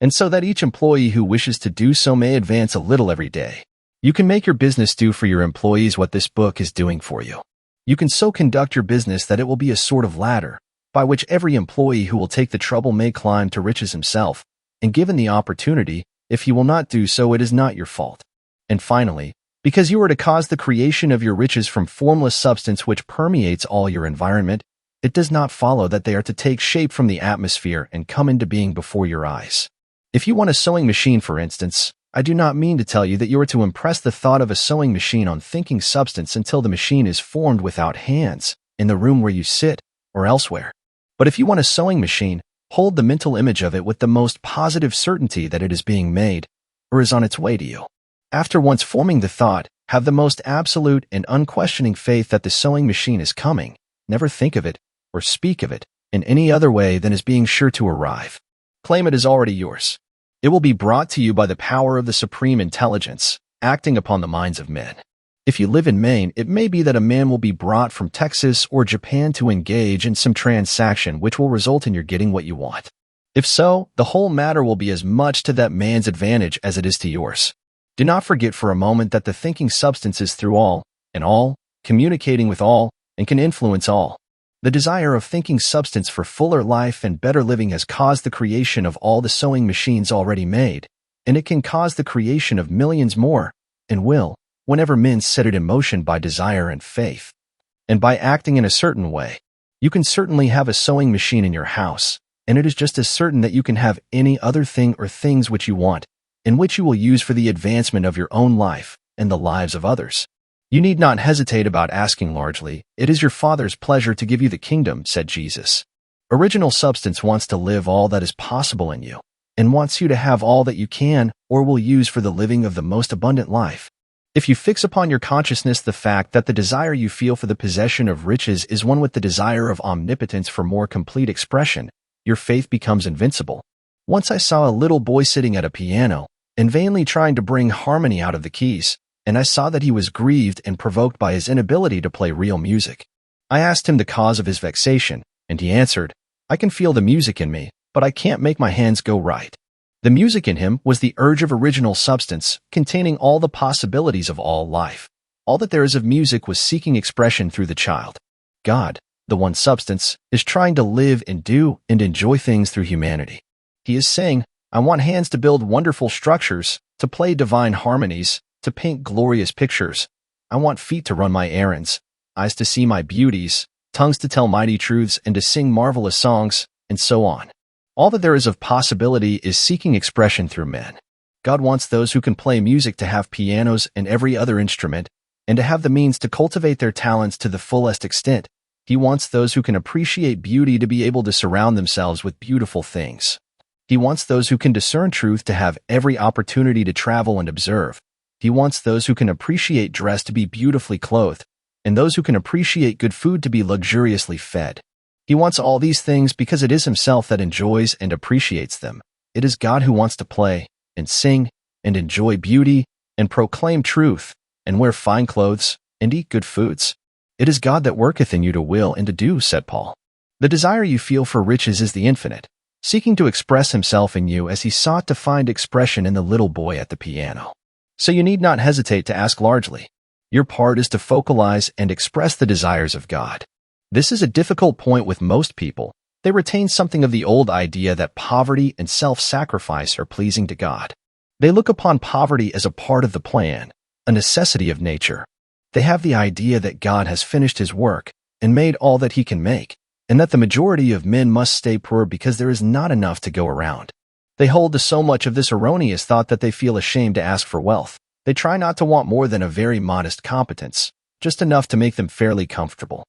and so that each employee who wishes to do so may advance a little every day. You can make your business do for your employees what this book is doing for you. You can so conduct your business that it will be a sort of ladder, by which every employee who will take the trouble may climb to riches himself, and given the opportunity, if he will not do so, it is not your fault. And finally, because you are to cause the creation of your riches from formless substance which permeates all your environment, it does not follow that they are to take shape from the atmosphere and come into being before your eyes. If you want a sewing machine, for instance, I do not mean to tell you that you are to impress the thought of a sewing machine on thinking substance until the machine is formed without hands, in the room where you sit, or elsewhere. But if you want a sewing machine, hold the mental image of it with the most positive certainty that it is being made, or is on its way to you. After once forming the thought, have the most absolute and unquestioning faith that the sewing machine is coming. Never think of it, or speak of it, in any other way than as being sure to arrive. Claim it as already yours. It will be brought to you by the power of the supreme intelligence, acting upon the minds of men. If you live in Maine, it may be that a man will be brought from Texas or Japan to engage in some transaction which will result in your getting what you want. If so, the whole matter will be as much to that man's advantage as it is to yours. Do not forget for a moment that the thinking substance is through all, and all, communicating with all, and can influence all. The desire of thinking substance for fuller life and better living has caused the creation of all the sewing machines already made, and it can cause the creation of millions more, and will, whenever men set it in motion by desire and faith, and by acting in a certain way. You can certainly have a sewing machine in your house, and it is just as certain that you can have any other thing or things which you want, and which you will use for the advancement of your own life and the lives of others. You need not hesitate about asking largely. It is your Father's pleasure to give you the kingdom, said Jesus. Original substance wants to live all that is possible in you, and wants you to have all that you can or will use for the living of the most abundant life. If you fix upon your consciousness the fact that the desire you feel for the possession of riches is one with the desire of omnipotence for more complete expression, your faith becomes invincible. Once I saw a little boy sitting at a piano, and vainly trying to bring harmony out of the keys, and I saw that he was grieved and provoked by his inability to play real music. I asked him the cause of his vexation, and he answered, "I can feel the music in me, but I can't make my hands go right." The music in him was the urge of original substance, containing all the possibilities of all life. All that there is of music was seeking expression through the child. God, the one substance, is trying to live and do and enjoy things through humanity. He is saying, I want hands to build wonderful structures, to play divine harmonies, to paint glorious pictures. I want feet to run my errands, eyes to see my beauties, tongues to tell mighty truths and to sing marvelous songs, and so on. All that there is of possibility is seeking expression through men. God wants those who can play music to have pianos and every other instrument, and to have the means to cultivate their talents to the fullest extent. He wants those who can appreciate beauty to be able to surround themselves with beautiful things. He wants those who can discern truth to have every opportunity to travel and observe. He wants those who can appreciate dress to be beautifully clothed, and those who can appreciate good food to be luxuriously fed. He wants all these things because it is himself that enjoys and appreciates them. It is God who wants to play and sing and enjoy beauty and proclaim truth and wear fine clothes and eat good foods. It is God that worketh in you to will and to do, said Paul. The desire you feel for riches is the infinite, seeking to express himself in you as he sought to find expression in the little boy at the piano. So you need not hesitate to ask largely. Your part is to focalize and express the desires of God. This is a difficult point with most people. They retain something of the old idea that poverty and self-sacrifice are pleasing to God. They look upon poverty as a part of the plan, a necessity of nature. They have the idea that God has finished his work and made all that he can make, and that the majority of men must stay poor because there is not enough to go around. They hold to so much of this erroneous thought that they feel ashamed to ask for wealth. They try not to want more than a very modest competence, just enough to make them fairly comfortable.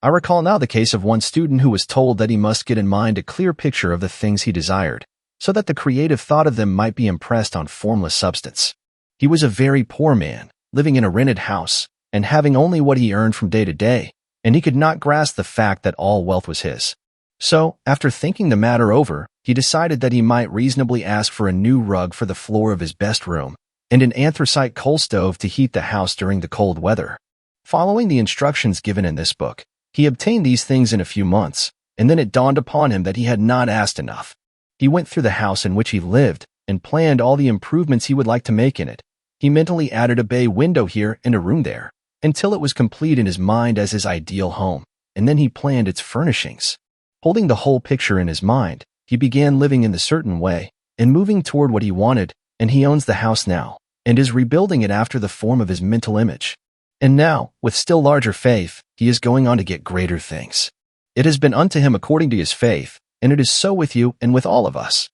I recall now the case of one student who was told that he must get in mind a clear picture of the things he desired, so that the creative thought of them might be impressed on formless substance. He was a very poor man, living in a rented house, and having only what he earned from day to day, and he could not grasp the fact that all wealth was his. So, after thinking the matter over, he decided that he might reasonably ask for a new rug for the floor of his best room, and an anthracite coal stove to heat the house during the cold weather. Following the instructions given in this book, he obtained these things in a few months, and then it dawned upon him that he had not asked enough. He went through the house in which he lived and planned all the improvements he would like to make in it. He mentally added a bay window here and a room there, until it was complete in his mind as his ideal home, and then he planned its furnishings. Holding the whole picture in his mind, he began living in the certain way and moving toward what he wanted, and he owns the house now and is rebuilding it after the form of his mental image. And now, with still larger faith, he is going on to get greater things. It has been unto him according to his faith, and it is so with you and with all of us.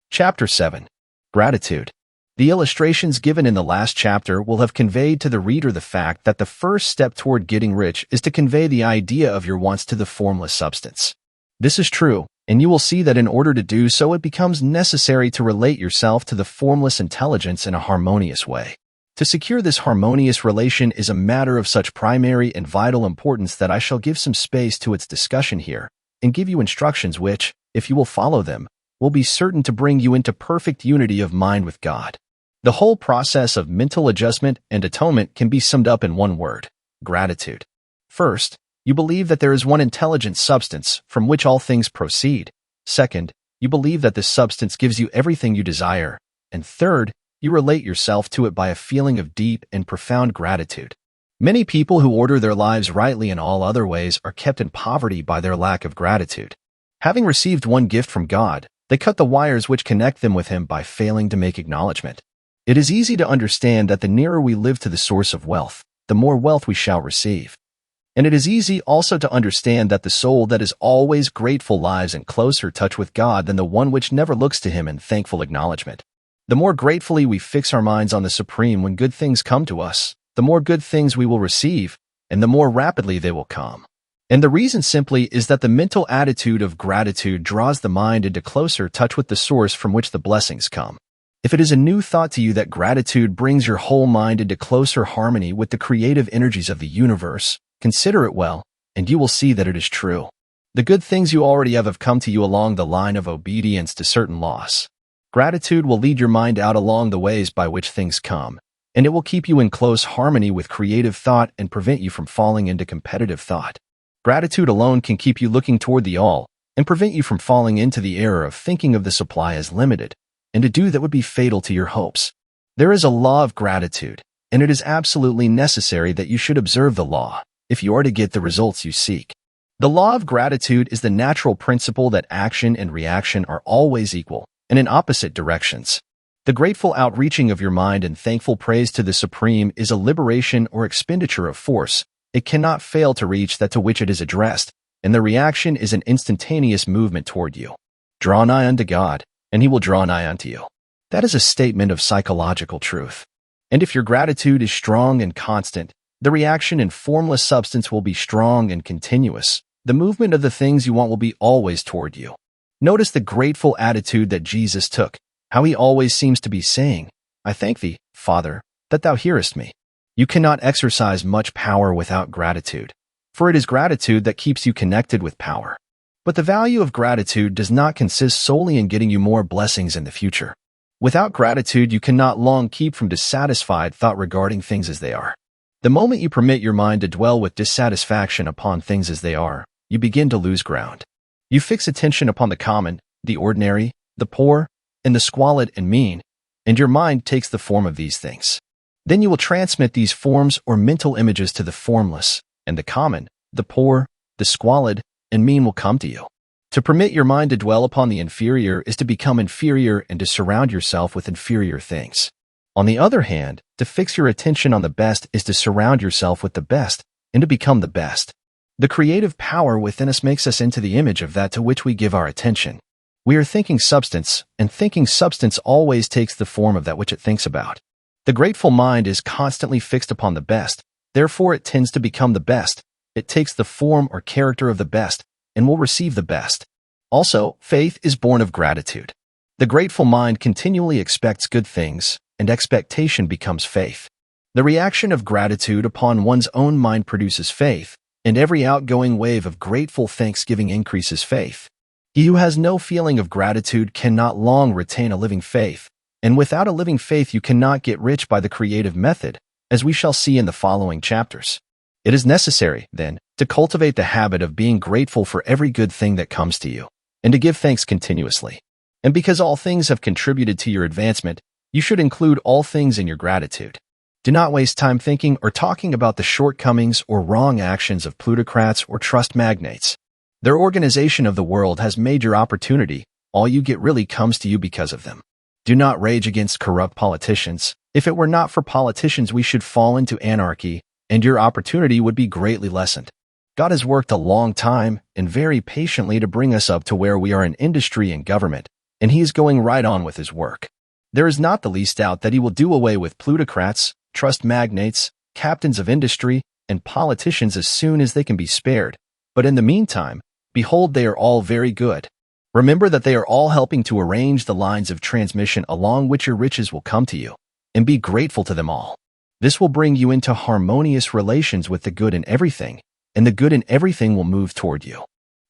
Chapter 7. Gratitude. The illustrations given in the last chapter will have conveyed to the reader the fact that the first step toward getting rich is to convey the idea of your wants to the formless substance. This is true, and you will see that in order to do so it becomes necessary to relate yourself to the formless intelligence in a harmonious way. To secure this harmonious relation is a matter of such primary and vital importance that I shall give some space to its discussion here, and give you instructions which, if you will follow them, will be certain to bring you into perfect unity of mind with God. The whole process of mental adjustment and atonement can be summed up in one word: gratitude. First, you believe that there is one intelligent substance from which all things proceed. Second, you believe that this substance gives you everything you desire. And third, you relate yourself to it by a feeling of deep and profound gratitude. Many people who order their lives rightly in all other ways are kept in poverty by their lack of gratitude. Having received one gift from God, they cut the wires which connect them with Him by failing to make acknowledgement. It is easy to understand that the nearer we live to the source of wealth, the more wealth we shall receive. And it is easy also to understand that the soul that is always grateful lives in closer touch with God than the one which never looks to Him in thankful acknowledgement. The more gratefully we fix our minds on the Supreme when good things come to us, the more good things we will receive, and the more rapidly they will come. And the reason simply is that the mental attitude of gratitude draws the mind into closer touch with the source from which the blessings come. If it is a new thought to you that gratitude brings your whole mind into closer harmony with the creative energies of the universe, consider it well, and you will see that it is true. The good things you already have come to you along the line of obedience to certain laws. Gratitude will lead your mind out along the ways by which things come, and it will keep you in close harmony with creative thought and prevent you from falling into competitive thought. Gratitude alone can keep you looking toward the all and prevent you from falling into the error of thinking of the supply as limited. and to do that would be fatal to your hopes. There is a law of gratitude, and it is absolutely necessary that you should observe the law if you are to get the results you seek. The law of gratitude is the natural principle that action and reaction are always equal and in opposite directions. The grateful outreaching of your mind and thankful praise to the Supreme is a liberation or expenditure of force. It cannot fail to reach that to which it is addressed, and the reaction is an instantaneous movement toward you. Draw nigh unto God, and he will draw nigh unto you. That is a statement of psychological truth. And if your gratitude is strong and constant, the reaction in formless substance will be strong and continuous. The movement of the things you want will be always toward you. Notice the grateful attitude that Jesus took, how he always seems to be saying, I thank thee, Father, that thou hearest me. You cannot exercise much power without gratitude, for it is gratitude that keeps you connected with power. But the value of gratitude does not consist solely in getting you more blessings in the future. Without gratitude, you cannot long keep from dissatisfied thought regarding things as they are. The moment you permit your mind to dwell with dissatisfaction upon things as they are, you begin to lose ground. You fix attention upon the common, the ordinary, the poor, and the squalid and mean, and your mind takes the form of these things. Then you will transmit these forms or mental images to the formless, and the common, the poor, the squalid, and mean will come to you. To permit your mind to dwell upon the inferior is to become inferior and to surround yourself with inferior things. On the other hand, to fix your attention on the best is to surround yourself with the best and to become the best. The creative power within us makes us into the image of that to which we give our attention. We are thinking substance, and thinking substance always takes the form of that which it thinks about. The grateful mind is constantly fixed upon the best, therefore it tends to become the best. It takes the form or character of the best, and will receive the best. Also, faith is born of gratitude. The grateful mind continually expects good things, and expectation becomes faith. The reaction of gratitude upon one's own mind produces faith, and every outgoing wave of grateful thanksgiving increases faith. He who has no feeling of gratitude cannot long retain a living faith, and without a living faith you cannot get rich by the creative method, as we shall see in the following chapters. It is necessary, then, to cultivate the habit of being grateful for every good thing that comes to you, and to give thanks continuously. And because all things have contributed to your advancement, you should include all things in your gratitude. Do not waste time thinking or talking about the shortcomings or wrong actions of plutocrats or trust magnates. Their organization of the world has made your opportunity. All you get really comes to you because of them. Do not rage against corrupt politicians. If it were not for politicians, we should fall into anarchy, and your opportunity would be greatly lessened. God has worked a long time and very patiently to bring us up to where we are in industry and government, and he is going right on with his work. There is not the least doubt that he will do away with plutocrats, trust magnates, captains of industry, and politicians as soon as they can be spared. But in the meantime, behold, they are all very good. Remember that they are all helping to arrange the lines of transmission along which your riches will come to you, and be grateful to them all. This will bring you into harmonious relations with the good in everything, and the good in everything will move toward you.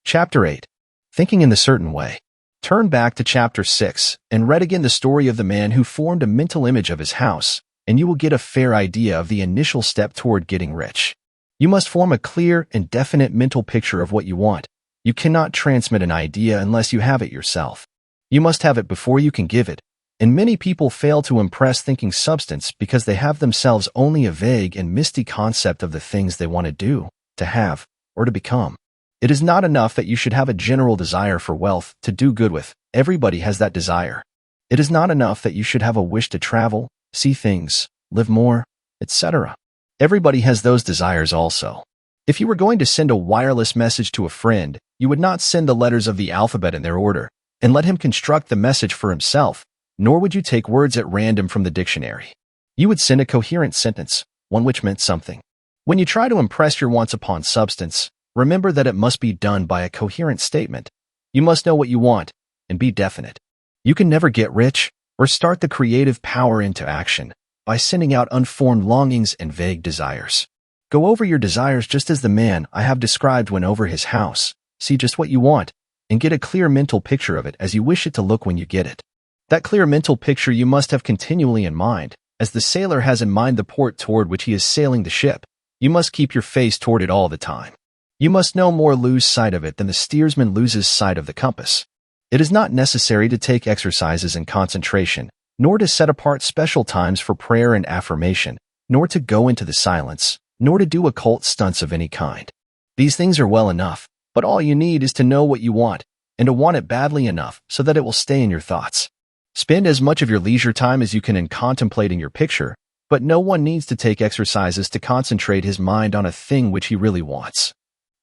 Chapter 8. Thinking in the Certain Way. Turn back to Chapter 6 and read again the story of the man who formed a mental image of his house, and you will get a fair idea of the initial step toward getting rich. You must form a clear and definite mental picture of what you want. You cannot transmit an idea unless you have it yourself. You must have it before you can give it, and many people fail to impress thinking substance because they have themselves only a vague and misty concept of the things they want to do, to have, or to become. It is not enough that you should have a general desire for wealth to do good with. Everybody has that desire. It is not enough that you should have a wish to travel, see things, live more, etc. Everybody has those desires also. If you were going to send a wireless message to a friend, you would not send the letters of the alphabet in their order and let him construct the message for himself, nor would you take words at random from the dictionary. You would send a coherent sentence, one which meant something. When you try to impress your wants upon substance, remember that it must be done by a coherent statement. You must know what you want and be definite. You can never get rich or start the creative power into action by sending out unformed longings and vague desires. Go over your desires just as the man I have described went over his house. See just what you want and get a clear mental picture of it as you wish it to look when you get it. That clear mental picture you must have continually in mind, as the sailor has in mind the port toward which he is sailing the ship. You must keep your face toward it all the time. You must no more lose sight of it than the steersman loses sight of the compass. It is not necessary to take exercises in concentration, nor to set apart special times for prayer and affirmation, nor to go into the silence, nor to do occult stunts of any kind. These things are well enough, but all you need is to know what you want, and to want it badly enough so that it will stay in your thoughts. Spend as much of your leisure time as you can in contemplating your picture, but no one needs to take exercises to concentrate his mind on a thing which he really wants.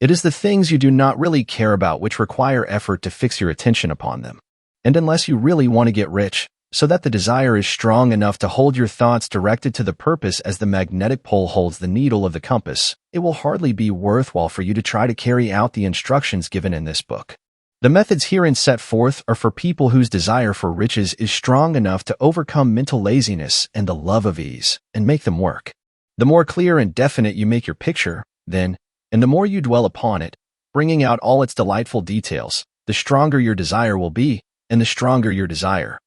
It is the things you do not really care about which require effort to fix your attention upon them. And unless you really want to get rich, so that the desire is strong enough to hold your thoughts directed to the purpose as the magnetic pole holds the needle of the compass, it will hardly be worthwhile for you to try to carry out the instructions given in this book. The methods herein set forth are for people whose desire for riches is strong enough to overcome mental laziness and the love of ease, and make them work. The more clear and definite you make your picture, then, and the more you dwell upon it, bringing out all its delightful details, the stronger your desire will be, and the stronger your desire,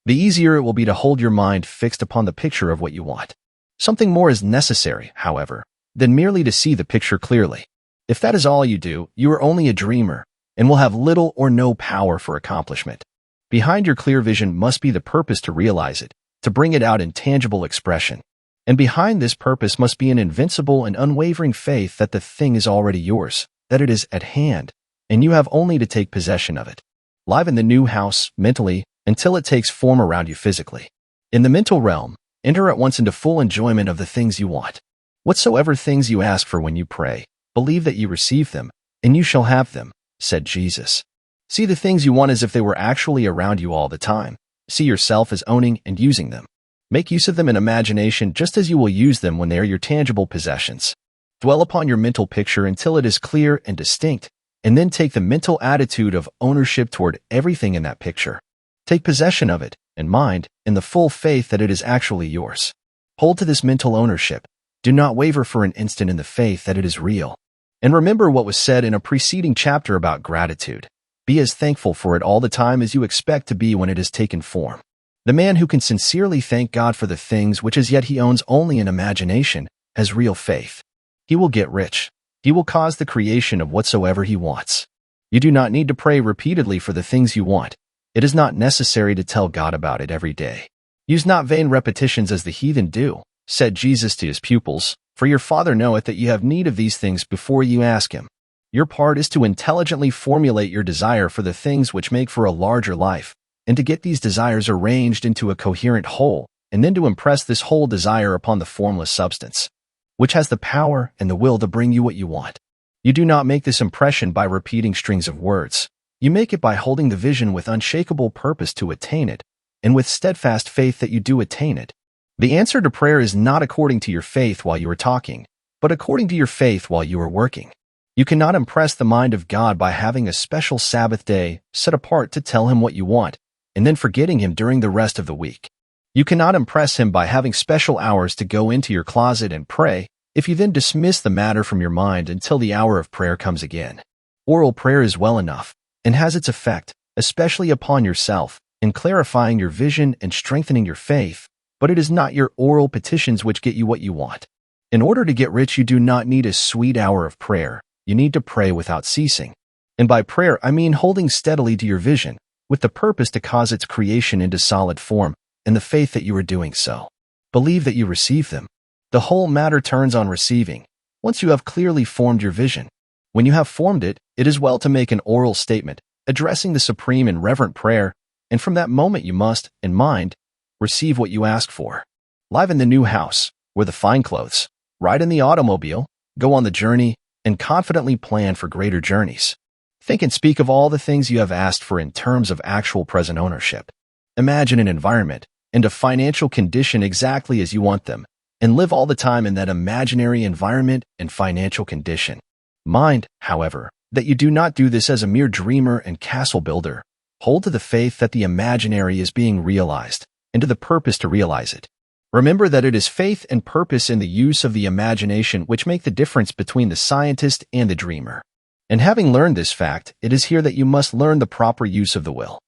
the easier it will be to hold your mind fixed upon the picture of what you want. Something more is necessary, however, than merely to see the picture clearly. If that is all you do, you are only a dreamer, and will have little or no power for accomplishment. Behind your clear vision must be the purpose to realize it, to bring it out in tangible expression. And behind this purpose must be an invincible and unwavering faith that the thing is already yours, that it is at hand, and you have only to take possession of it. Live in the new house, mentally, until it takes form around you physically. In the mental realm, enter at once into full enjoyment of the things you want. Whatsoever things you ask for when you pray, believe that you receive them, and you shall have them, said Jesus. See the things you want as if they were actually around you all the time. See yourself as owning and using them. Make use of them in imagination just as you will use them when they are your tangible possessions. Dwell upon your mental picture until it is clear and distinct, and then take the mental attitude of ownership toward everything in that picture. Take possession of it, in mind, in the full faith that it is actually yours. Hold to this mental ownership. Do not waver for an instant in the faith that it is real. And remember what was said in a preceding chapter about gratitude. Be as thankful for it all the time as you expect to be when it has taken form. The man who can sincerely thank God for the things which as yet he owns only in imagination has real faith. He will get rich. He will cause the creation of whatsoever he wants. You do not need to pray repeatedly for the things you want. It is not necessary to tell God about it every day. Use not vain repetitions as the heathen do, said Jesus to his pupils, for your Father knoweth that you have need of these things before you ask him. Your part is to intelligently formulate your desire for the things which make for a larger life, and to get these desires arranged into a coherent whole, and then to impress this whole desire upon the formless substance, which has the power and the will to bring you what you want. You do not make this impression by repeating strings of words. You make it by holding the vision with unshakable purpose to attain it, and with steadfast faith that you do attain it. The answer to prayer is not according to your faith while you are talking, but according to your faith while you are working. You cannot impress the mind of God by having a special Sabbath day set apart to tell him what you want, and then forgetting him during the rest of the week. You cannot impress him by having special hours to go into your closet and pray, if you then dismiss the matter from your mind until the hour of prayer comes again. Oral prayer is well enough, and has its effect, especially upon yourself, in clarifying your vision and strengthening your faith, but it is not your oral petitions which get you what you want. In order to get rich, you do not need a sweet hour of prayer. You need to pray without ceasing. And by prayer, I mean holding steadily to your vision, with the purpose to cause its creation into solid form, and the faith that you are doing so. Believe that you receive them. The whole matter turns on receiving, once you have clearly formed your vision. When you have formed it, it is well to make an oral statement, addressing the supreme in reverent prayer, and from that moment you must, in mind, receive what you ask for. Live in the new house, wear the fine clothes, ride in the automobile, go on the journey, and confidently plan for greater journeys. Think and speak of all the things you have asked for in terms of actual present ownership. Imagine an environment and a financial condition exactly as you want them, and live all the time in that imaginary environment and financial condition. Mind, however, that you do not do this as a mere dreamer and castle builder. Hold to the faith that the imaginary is being realized, and to the purpose to realize it. Remember that it is faith and purpose in the use of the imagination which make the difference between the scientist and the dreamer. And having learned this fact, it is here that you must learn the proper use of the will.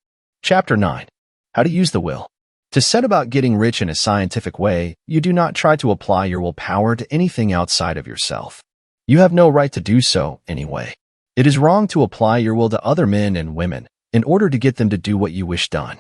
Chapter 9. How to use the will. To set about getting rich in a scientific way, you do not try to apply your willpower to anything outside of yourself. You have no right to do so, anyway. It is wrong to apply your will to other men and women, in order to get them to do what you wish done.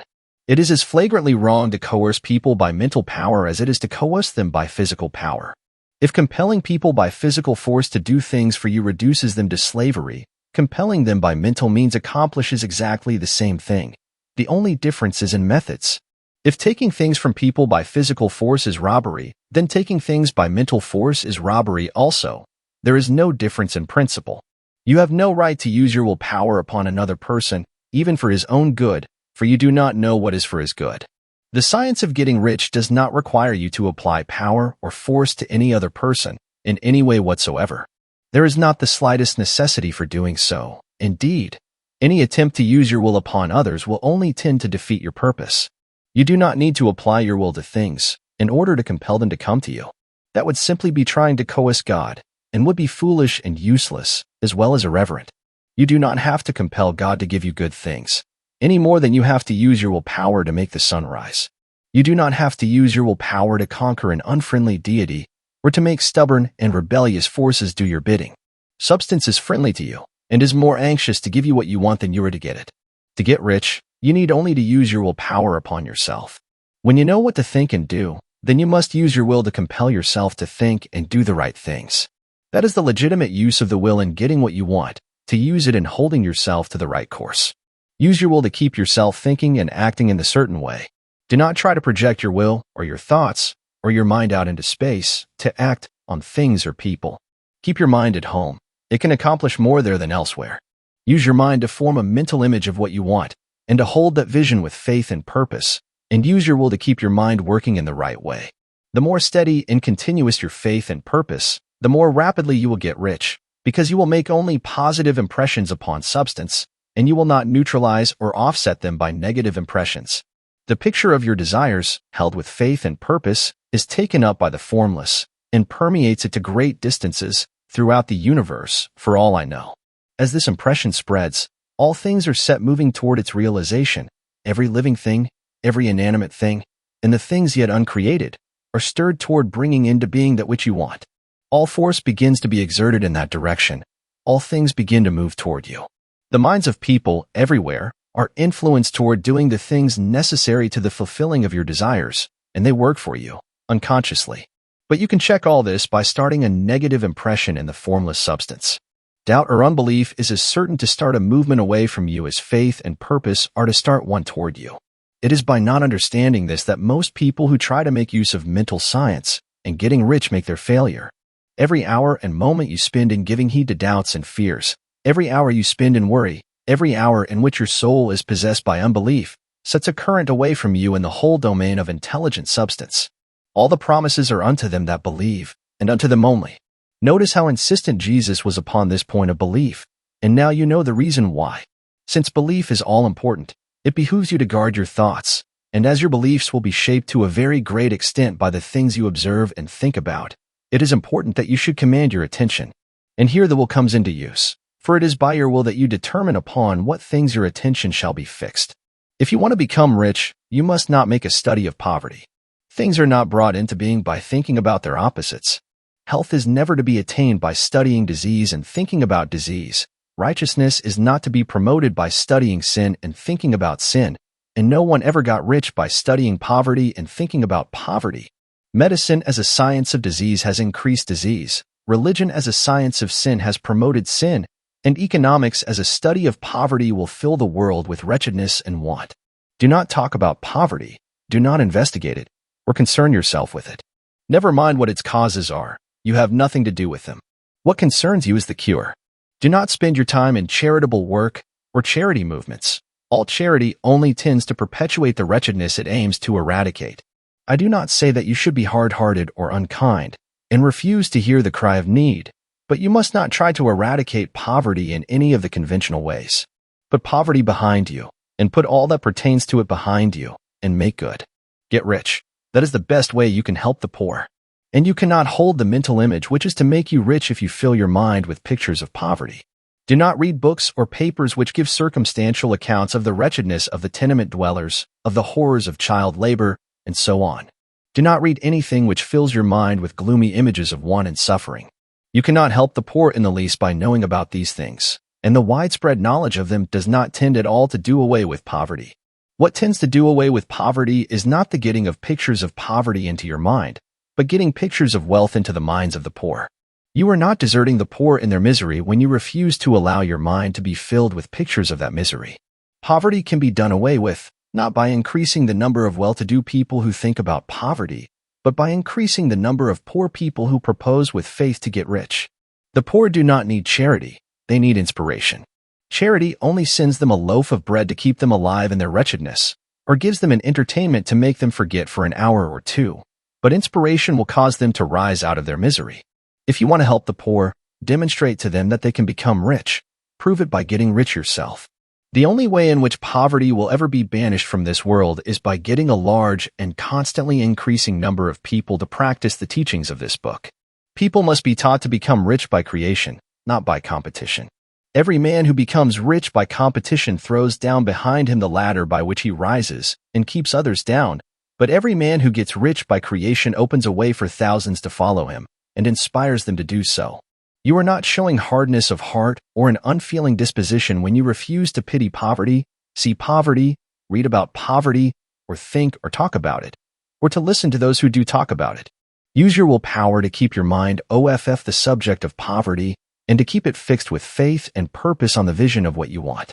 It is as flagrantly wrong to coerce people by mental power as it is to coerce them by physical power. If compelling people by physical force to do things for you reduces them to slavery, compelling them by mental means accomplishes exactly the same thing. The only difference is in methods. If taking things from people by physical force is robbery, then taking things by mental force is robbery also. There is no difference in principle. You have no right to use your willpower upon another person, even for his own good, for you do not know what is for his good. The science of getting rich does not require you to apply power or force to any other person in any way whatsoever. There is not the slightest necessity for doing so. Indeed, any attempt to use your will upon others will only tend to defeat your purpose. You do not need to apply your will to things in order to compel them to come to you. That would simply be trying to coerce God and would be foolish and useless, as well as irreverent. You do not have to compel God to give you good things, any more than you have to use your willpower to make the sun rise. You do not have to use your willpower to conquer an unfriendly deity or to make stubborn and rebellious forces do your bidding. Substance is friendly to you and is more anxious to give you what you want than you are to get it. To get rich, you need only to use your willpower upon yourself. When you know what to think and do, then you must use your will to compel yourself to think and do the right things. That is the legitimate use of the will in getting what you want, to use it in holding yourself to the right course. Use your will to keep yourself thinking and acting in a certain way. Do not try to project your will or your thoughts or your mind out into space to act on things or people. Keep your mind at home. It can accomplish more there than elsewhere. Use your mind to form a mental image of what you want and to hold that vision with faith and purpose, and use your will to keep your mind working in the right way. The more steady and continuous your faith and purpose, the more rapidly you will get rich, because you will make only positive impressions upon substance, and you will not neutralize or offset them by negative impressions. The picture of your desires, held with faith and purpose, is taken up by the formless and permeates it to great distances throughout the universe, for all I know. As this impression spreads, all things are set moving toward its realization. Every living thing, every inanimate thing, and the things yet uncreated are stirred toward bringing into being that which you want. All force begins to be exerted in that direction. All things begin to move toward you. The minds of people everywhere are influenced toward doing the things necessary to the fulfilling of your desires, and they work for you, unconsciously. But you can check all this by starting a negative impression in the formless substance. Doubt or unbelief is as certain to start a movement away from you as faith and purpose are to start one toward you. It is by not understanding this that most people who try to make use of mental science and getting rich make their failure. Every hour and moment you spend in giving heed to doubts and fears, every hour you spend in worry, every hour in which your soul is possessed by unbelief, sets a current away from you in the whole domain of intelligent substance. All the promises are unto them that believe, and unto them only. Notice how insistent Jesus was upon this point of belief, and now you know the reason why. Since belief is all important, it behooves you to guard your thoughts, and as your beliefs will be shaped to a very great extent by the things you observe and think about, it is important that you should command your attention. And here the will comes into use, for it is by your will that you determine upon what things your attention shall be fixed. If you want to become rich, you must not make a study of poverty. Things are not brought into being by thinking about their opposites. Health is never to be attained by studying disease and thinking about disease. Righteousness is not to be promoted by studying sin and thinking about sin, and no one ever got rich by studying poverty and thinking about poverty. Medicine as a science of disease has increased disease. Religion as a science of sin has promoted sin, and economics as a study of poverty will fill the world with wretchedness and want. Do not talk about poverty, do not investigate it, or concern yourself with it. Never mind what its causes are. You have nothing to do with them. What concerns you is the cure. Do not spend your time in charitable work or charity movements. All charity only tends to perpetuate the wretchedness it aims to eradicate. I do not say that you should be hard-hearted or unkind and refuse to hear the cry of need, but you must not try to eradicate poverty in any of the conventional ways. Put poverty behind you, and put all that pertains to it behind you, and make good. Get rich. That is the best way you can help the poor. And you cannot hold the mental image which is to make you rich if you fill your mind with pictures of poverty. Do not read books or papers which give circumstantial accounts of the wretchedness of the tenement dwellers, of the horrors of child labor, and so on. Do not read anything which fills your mind with gloomy images of want and suffering. You cannot help the poor in the least by knowing about these things, and the widespread knowledge of them does not tend at all to do away with poverty. What tends to do away with poverty is not the getting of pictures of poverty into your mind, but getting pictures of wealth into the minds of the poor. You are not deserting the poor in their misery when you refuse to allow your mind to be filled with pictures of that misery. Poverty can be done away with, not by increasing the number of well-to-do people who think about poverty, but by increasing the number of poor people who propose with faith to get rich. The poor do not need charity, they need inspiration. Charity only sends them a loaf of bread to keep them alive in their wretchedness, or gives them an entertainment to make them forget for an hour or two, but inspiration will cause them to rise out of their misery. If you want to help the poor, demonstrate to them that they can become rich. Prove it by getting rich yourself. The only way in which poverty will ever be banished from this world is by getting a large and constantly increasing number of people to practice the teachings of this book. People must be taught to become rich by creation, not by competition. Every man who becomes rich by competition throws down behind him the ladder by which he rises and keeps others down, but every man who gets rich by creation opens a way for thousands to follow him and inspires them to do so. You are not showing hardness of heart or an unfeeling disposition when you refuse to pity poverty, see poverty, read about poverty, or think or talk about it, or to listen to those who do talk about it. Use your willpower to keep your mind off the subject of poverty and to keep it fixed with faith and purpose on the vision of what you want.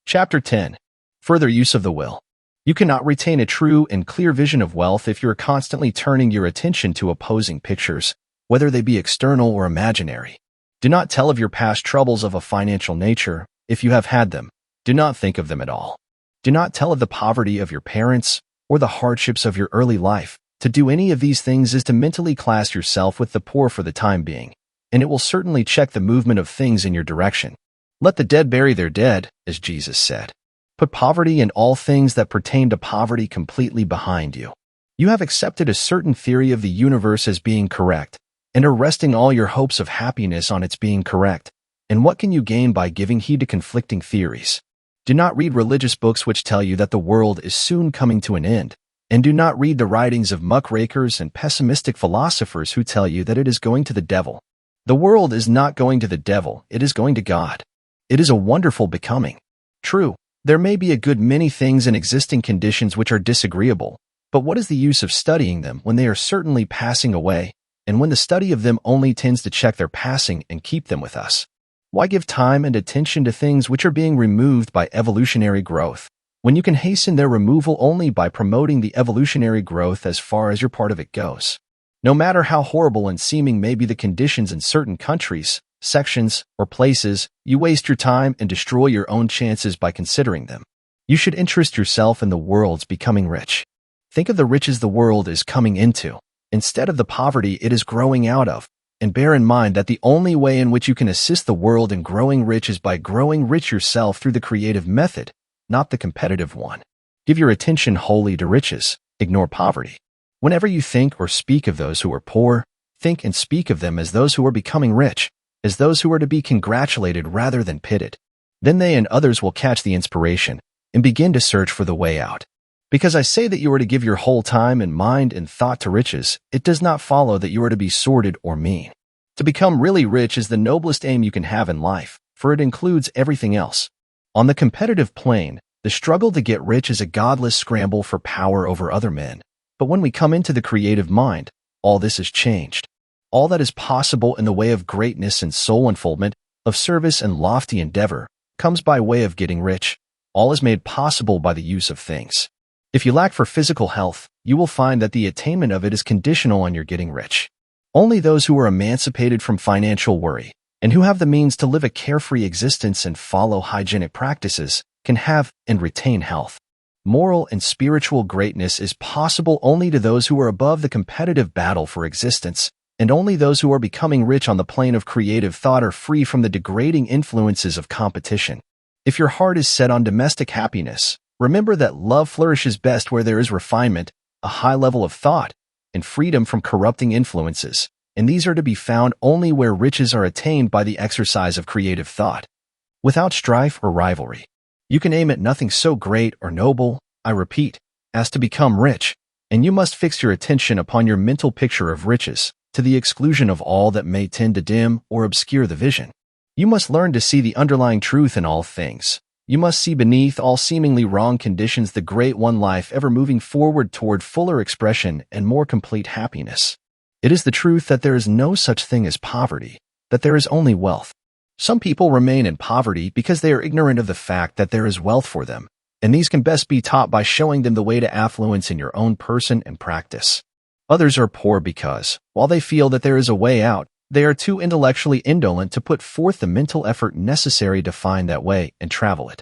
Chapter 10. Further use of the will. You cannot retain a true and clear vision of wealth if you are constantly turning your attention to opposing pictures, whether they be external or imaginary. Do not tell of your past troubles of a financial nature, if you have had them. Do not think of them at all. Do not tell of the poverty of your parents or the hardships of your early life. To do any of these things is to mentally class yourself with the poor for the time being, and it will certainly check the movement of things in your direction. Let the dead bury their dead, as Jesus said. Put poverty and all things that pertain to poverty completely behind you. You have accepted a certain theory of the universe as being correct, and are resting all your hopes of happiness on its being correct. And what can you gain by giving heed to conflicting theories? Do not read religious books which tell you that the world is soon coming to an end, and do not read the writings of muckrakers and pessimistic philosophers who tell you that it is going to the devil. The world is not going to the devil, it is going to God. It is a wonderful becoming. True, there may be a good many things in existing conditions which are disagreeable, but what is the use of studying them when they are certainly passing away, and when the study of them only tends to check their passing and keep them with us? Why give time and attention to things which are being removed by evolutionary growth, when you can hasten their removal only by promoting the evolutionary growth as far as your part of it goes? No matter how horrible and seeming may be the conditions in certain countries, sections, or places, you waste your time and destroy your own chances by considering them. You should interest yourself in the world's becoming rich. Think of the riches the world is coming into, instead of the poverty it is growing out of, and bear in mind that the only way in which you can assist the world in growing rich is by growing rich yourself through the creative method, not the competitive one. Give your attention wholly to riches, ignore poverty. Whenever you think or speak of those who are poor, think and speak of them as those who are becoming rich, as those who are to be congratulated rather than pitied. Then they and others will catch the inspiration and begin to search for the way out. Because I say that you are to give your whole time and mind and thought to riches, it does not follow that you are to be sordid or mean. To become really rich is the noblest aim you can have in life, for it includes everything else. On the competitive plane, the struggle to get rich is a godless scramble for power over other men. But when we come into the creative mind, all this is changed. All that is possible in the way of greatness and soul unfoldment, of service and lofty endeavor, comes by way of getting rich. All is made possible by the use of things. If you lack for physical health, you will find that the attainment of it is conditional on your getting rich. Only those who are emancipated from financial worry, and who have the means to live a carefree existence and follow hygienic practices, can have and retain health. Moral and spiritual greatness is possible only to those who are above the competitive battle for existence, and only those who are becoming rich on the plane of creative thought are free from the degrading influences of competition. If your heart is set on domestic happiness, remember that love flourishes best where there is refinement, a high level of thought, and freedom from corrupting influences, and these are to be found only where riches are attained by the exercise of creative thought. Without strife or rivalry, you can aim at nothing so great or noble, I repeat, as to become rich, and you must fix your attention upon your mental picture of riches, to the exclusion of all that may tend to dim or obscure the vision. You must learn to see the underlying truth in all things. You must see beneath all seemingly wrong conditions the great one life ever moving forward toward fuller expression and more complete happiness. It is the truth that there is no such thing as poverty, that there is only wealth. Some people remain in poverty because they are ignorant of the fact that there is wealth for them, and these can best be taught by showing them the way to affluence in your own person and practice. Others are poor because, while they feel that there is a way out, they are too intellectually indolent to put forth the mental effort necessary to find that way and travel it.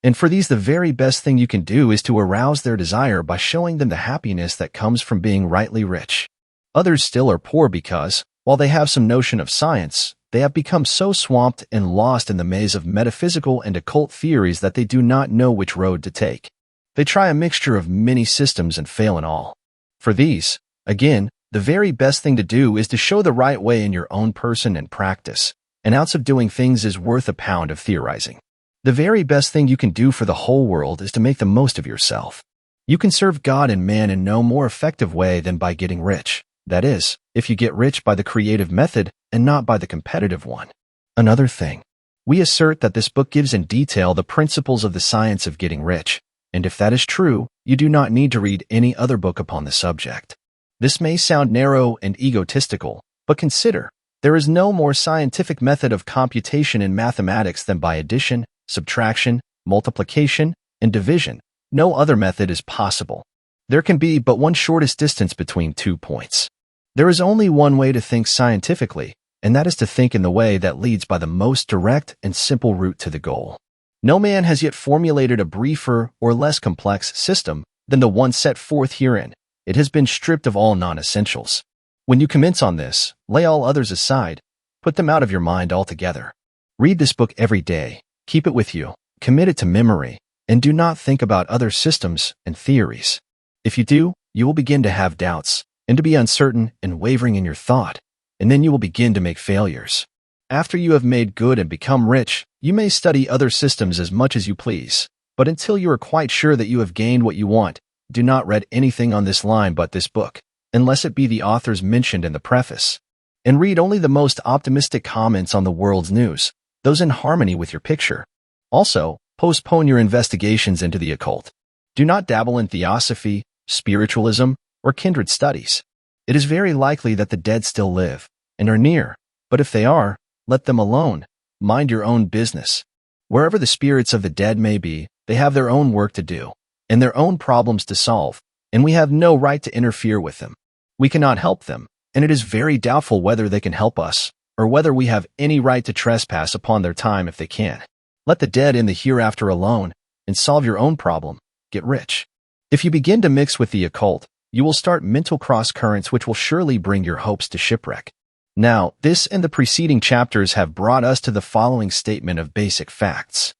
And for these, the very best thing you can do is to arouse their desire by showing them the happiness that comes from being rightly rich. Others still are poor because, while they have some notion of science, they have become so swamped and lost in the maze of metaphysical and occult theories that they do not know which road to take. They try a mixture of many systems and fail in all. For these, again, the very best thing to do is to show the right way in your own person and practice. An ounce of doing things is worth a pound of theorizing. The very best thing you can do for the whole world is to make the most of yourself. You can serve God and man in no more effective way than by getting rich. That is, if you get rich by the creative method and not by the competitive one. Another thing. We assert that this book gives in detail the principles of the science of getting rich, and if that is true, you do not need to read any other book upon the subject. This may sound narrow and egotistical, but consider, there is no more scientific method of computation in mathematics than by addition, subtraction, multiplication, and division. No other method is possible. There can be but one shortest distance between 2 points. There is only one way to think scientifically, and that is to think in the way that leads by the most direct and simple route to the goal. No man has yet formulated a briefer or less complex system than the one set forth herein. It has been stripped of all non-essentials. When you commence on this, lay all others aside, put them out of your mind altogether. Read this book every day, keep it with you, commit it to memory, and do not think about other systems and theories. If you do, you will begin to have doubts, and to be uncertain and wavering in your thought, and then you will begin to make failures. After you have made good and become rich, you may study other systems as much as you please, but until you are quite sure that you have gained what you want, do not read anything on this line but this book, unless it be the authors mentioned in the preface. And read only the most optimistic comments on the world's news, those in harmony with your picture. Also, postpone your investigations into the occult. Do not dabble in theosophy, spiritualism, or kindred studies. It is very likely that the dead still live, and are near, but if they are, let them alone. Mind your own business. Wherever the spirits of the dead may be, they have their own work to do, and their own problems to solve, and we have no right to interfere with them. We cannot help them, and it is very doubtful whether they can help us, or whether we have any right to trespass upon their time if they can. Let the dead in the hereafter alone, and solve your own problem. Get rich. If you begin to mix with the occult, you will start mental cross-currents which will surely bring your hopes to shipwreck. Now, this and the preceding chapters have brought us to the following statement of basic facts.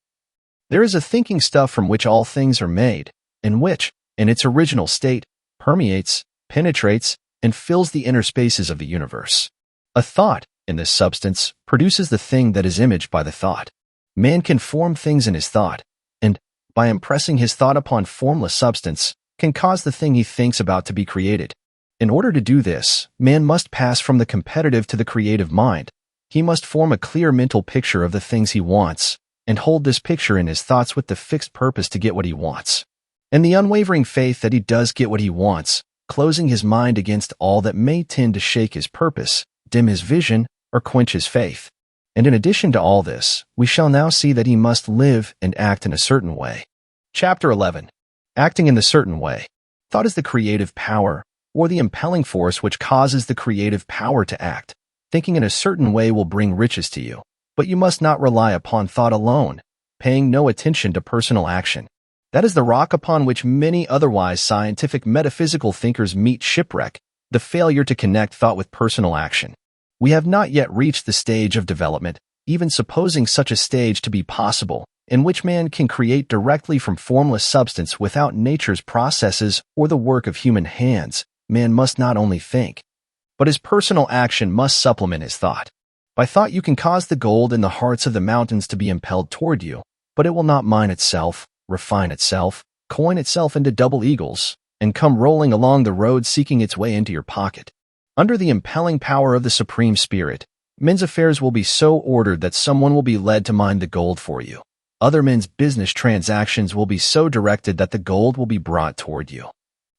There is a thinking stuff from which all things are made, and which, in its original state, permeates, penetrates, and fills the inner spaces of the universe. A thought, in this substance, produces the thing that is imaged by the thought. Man can form things in his thought, and, by impressing his thought upon formless substance, can cause the thing he thinks about to be created. In order to do this, man must pass from the competitive to the creative mind. He must form a clear mental picture of the things he wants, and hold this picture in his thoughts with the fixed purpose to get what he wants. And the unwavering faith that he does get what he wants, closing his mind against all that may tend to shake his purpose, dim his vision, or quench his faith. And in addition to all this, we shall now see that he must live and act in a certain way. Chapter 11. Acting in the certain way. Thought is the creative power, or the impelling force which causes the creative power to act. Thinking in a certain way will bring riches to you. But you must not rely upon thought alone, paying no attention to personal action. That is the rock upon which many otherwise scientific metaphysical thinkers meet shipwreck, the failure to connect thought with personal action. We have not yet reached the stage of development, even supposing such a stage to be possible, in which man can create directly from formless substance without nature's processes or the work of human hands. Man must not only think, but his personal action must supplement his thought. By thought you can cause the gold in the hearts of the mountains to be impelled toward you, but it will not mine itself, refine itself, coin itself into double eagles, and come rolling along the road seeking its way into your pocket. Under the impelling power of the Supreme Spirit, Men's affairs will be so ordered that someone will be led to mine the gold for you. Other men's business transactions will be so directed that the gold will be brought toward you.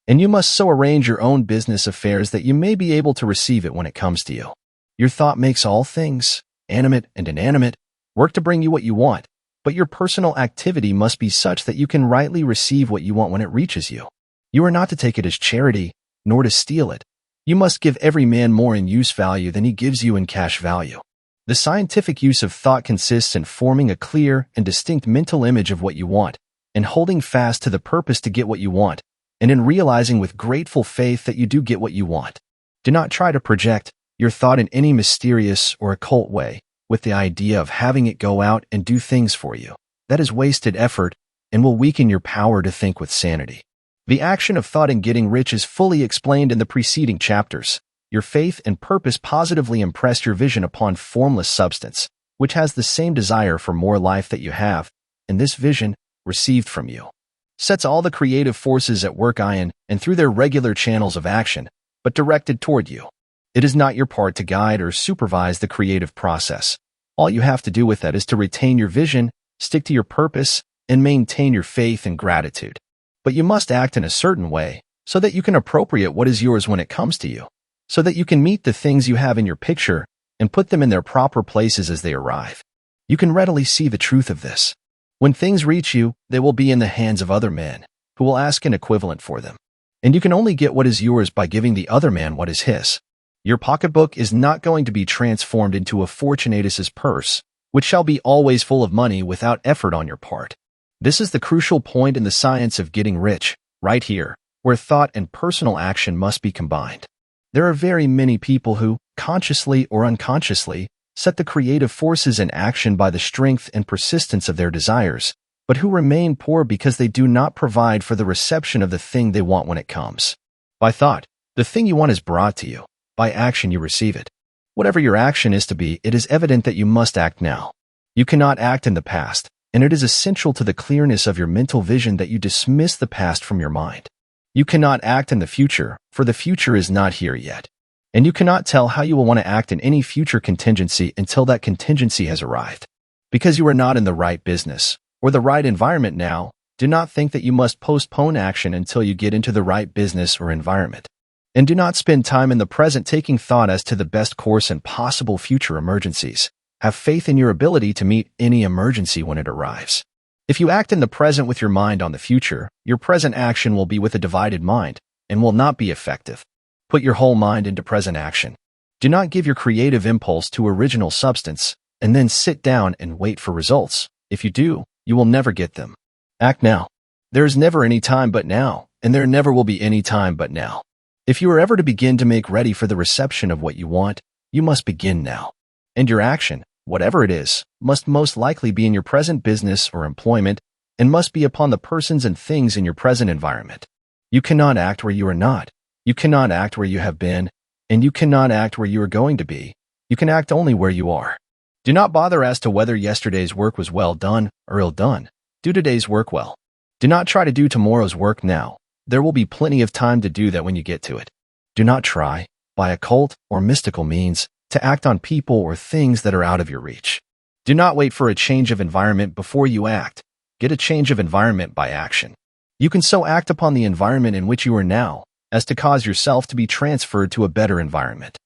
And you must so arrange your own business affairs that you may be able to receive it when it comes to you. Your thought makes all things, animate and inanimate, work to bring you what you want, but your personal activity must be such that you can rightly receive what you want when it reaches you. You are not to take it as charity, nor to steal it. You must give every man more in use value than he gives you in cash value. The scientific use of thought consists in forming a clear and distinct mental image of what you want, and holding fast to the purpose to get what you want, and in realizing with grateful faith that you do get what you want. Do not try to project your thought in any mysterious or occult way, with the idea of having it go out and do things for you. That is wasted effort and will weaken your power to think with sanity. The action of thought in getting rich is fully explained in the preceding chapters. Your faith and purpose positively impress your vision upon formless substance, which has the same desire for more life that you have, and this vision, received from you, sets all the creative forces at work in and through their regular channels of action, but directed toward you. It is not your part to guide or supervise the creative process. All you have to do with that is to retain your vision, stick to your purpose, and maintain your faith and gratitude. But you must act in a certain way so that you can appropriate what is yours when it comes to you, so that you can meet the things you have in your picture and put them in their proper places as they arrive. You can readily see the truth of this. When things reach you, they will be in the hands of other men, who will ask an equivalent for them. And you can only get what is yours by giving the other man what is his. Your pocketbook is not going to be transformed into a Fortunatus's purse, which shall be always full of money without effort on your part. This is the crucial point in the science of getting rich, right here, where thought and personal action must be combined. There are very many people who, consciously or unconsciously, set the creative forces in action by the strength and persistence of their desires, but who remain poor because they do not provide for the reception of the thing they want when it comes. By thought, the thing you want is brought to you. By action, you receive it. Whatever your action is to be, it is evident that you must act now. You cannot act in the past, and it is essential to the clearness of your mental vision that you dismiss the past from your mind. You cannot act in the future, for the future is not here yet. And you cannot tell how you will want to act in any future contingency until that contingency has arrived. Because you are not in the right business, or the right environment now, do not think that you must postpone action until you get into the right business or environment. And do not spend time in the present taking thought as to the best course in possible future emergencies. Have faith in your ability to meet any emergency when it arrives. If you act in the present with your mind on the future, your present action will be with a divided mind and will not be effective. Put your whole mind into present action. Do not give your creative impulse to original substance and then sit down and wait for results. If you do, you will never get them. Act now. There is never any time but now, and there never will be any time but now. If you are ever to begin to make ready for the reception of what you want, you must begin now. And your action, whatever it is, must most likely be in your present business or employment and must be upon the persons and things in your present environment. You cannot act where you are not. You cannot act where you have been, and you cannot act where you are going to be. You can act only where you are. Do not bother as to whether yesterday's work was well done or ill done. Do today's work well. Do not try to do tomorrow's work now. There will be plenty of time to do that when you get to it. Do not try, by occult or mystical means, to act on people or things that are out of your reach. Do not wait for a change of environment before you act. Get a change of environment by action. You can so act upon the environment in which you are now as to cause yourself to be transferred to a better environment.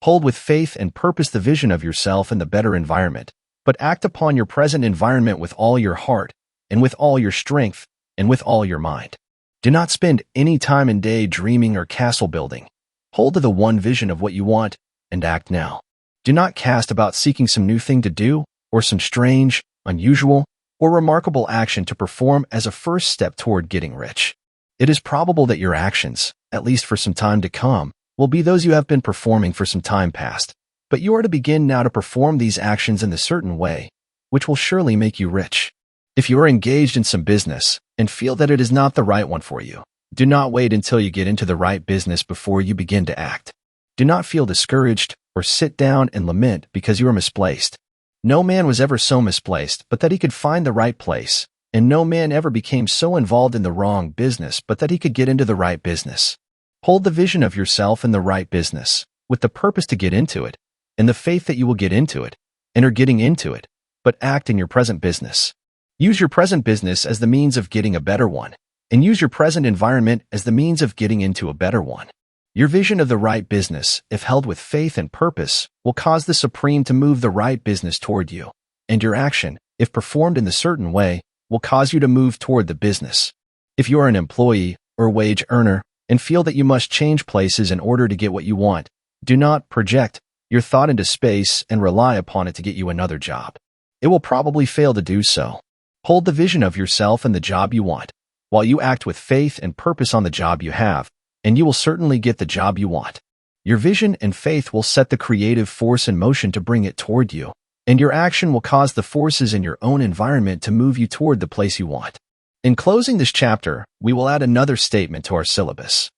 Hold with faith and purpose the vision of yourself in the better environment, but act upon your present environment with all your heart and with all your strength and with all your mind. Do not spend any time and day dreaming or castle building. Hold to the one vision of what you want and act now. Do not cast about seeking some new thing to do or some strange, unusual, or remarkable action to perform as a first step toward getting rich. It is probable that your actions, at least for some time to come, will be those you have been performing for some time past, but you are to begin now to perform these actions in a certain way, which will surely make you rich. If you are engaged in some business and feel that it is not the right one for you, do not wait until you get into the right business before you begin to act. Do not feel discouraged or sit down and lament because you are misplaced. No man was ever so misplaced but that he could find the right place, and no man ever became so involved in the wrong business but that he could get into the right business. Hold the vision of yourself in the right business, with the purpose to get into it, and the faith that you will get into it, and are getting into it, but act in your present business. Use your present business as the means of getting a better one, and use your present environment as the means of getting into a better one. Your vision of the right business, if held with faith and purpose, will cause the Supreme to move the right business toward you, and your action, if performed in the certain way, will cause you to move toward the business. If you are an employee or wage earner and feel that you must change places in order to get what you want, do not project your thought into space and rely upon it to get you another job. It will probably fail to do so. Hold the vision of yourself and the job you want, while you act with faith and purpose on the job you have, and you will certainly get the job you want. Your vision and faith will set the creative force in motion to bring it toward you, and your action will cause the forces in your own environment to move you toward the place you want. In closing this chapter, we will add another statement to our syllabus.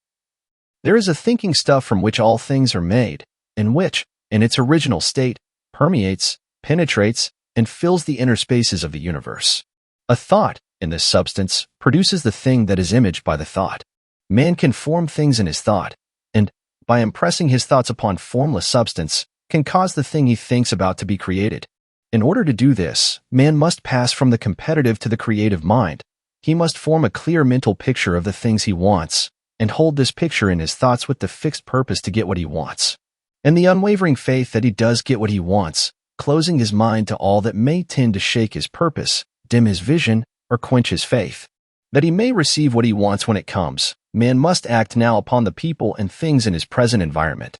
There is a thinking stuff from which all things are made, and which, in its original state, permeates, penetrates, and fills the inner spaces of the universe. A thought, in this substance, produces the thing that is imaged by the thought. Man can form things in his thought, and, by impressing his thoughts upon formless substance, can cause the thing he thinks about to be created. In order to do this, man must pass from the competitive to the creative mind. He must form a clear mental picture of the things he wants, and hold this picture in his thoughts with the fixed purpose to get what he wants, and the unwavering faith that he does get what he wants, closing his mind to all that may tend to shake his purpose, dim his vision, or quench his faith. That he may receive what he wants when it comes, man must act now upon the people and things in his present environment.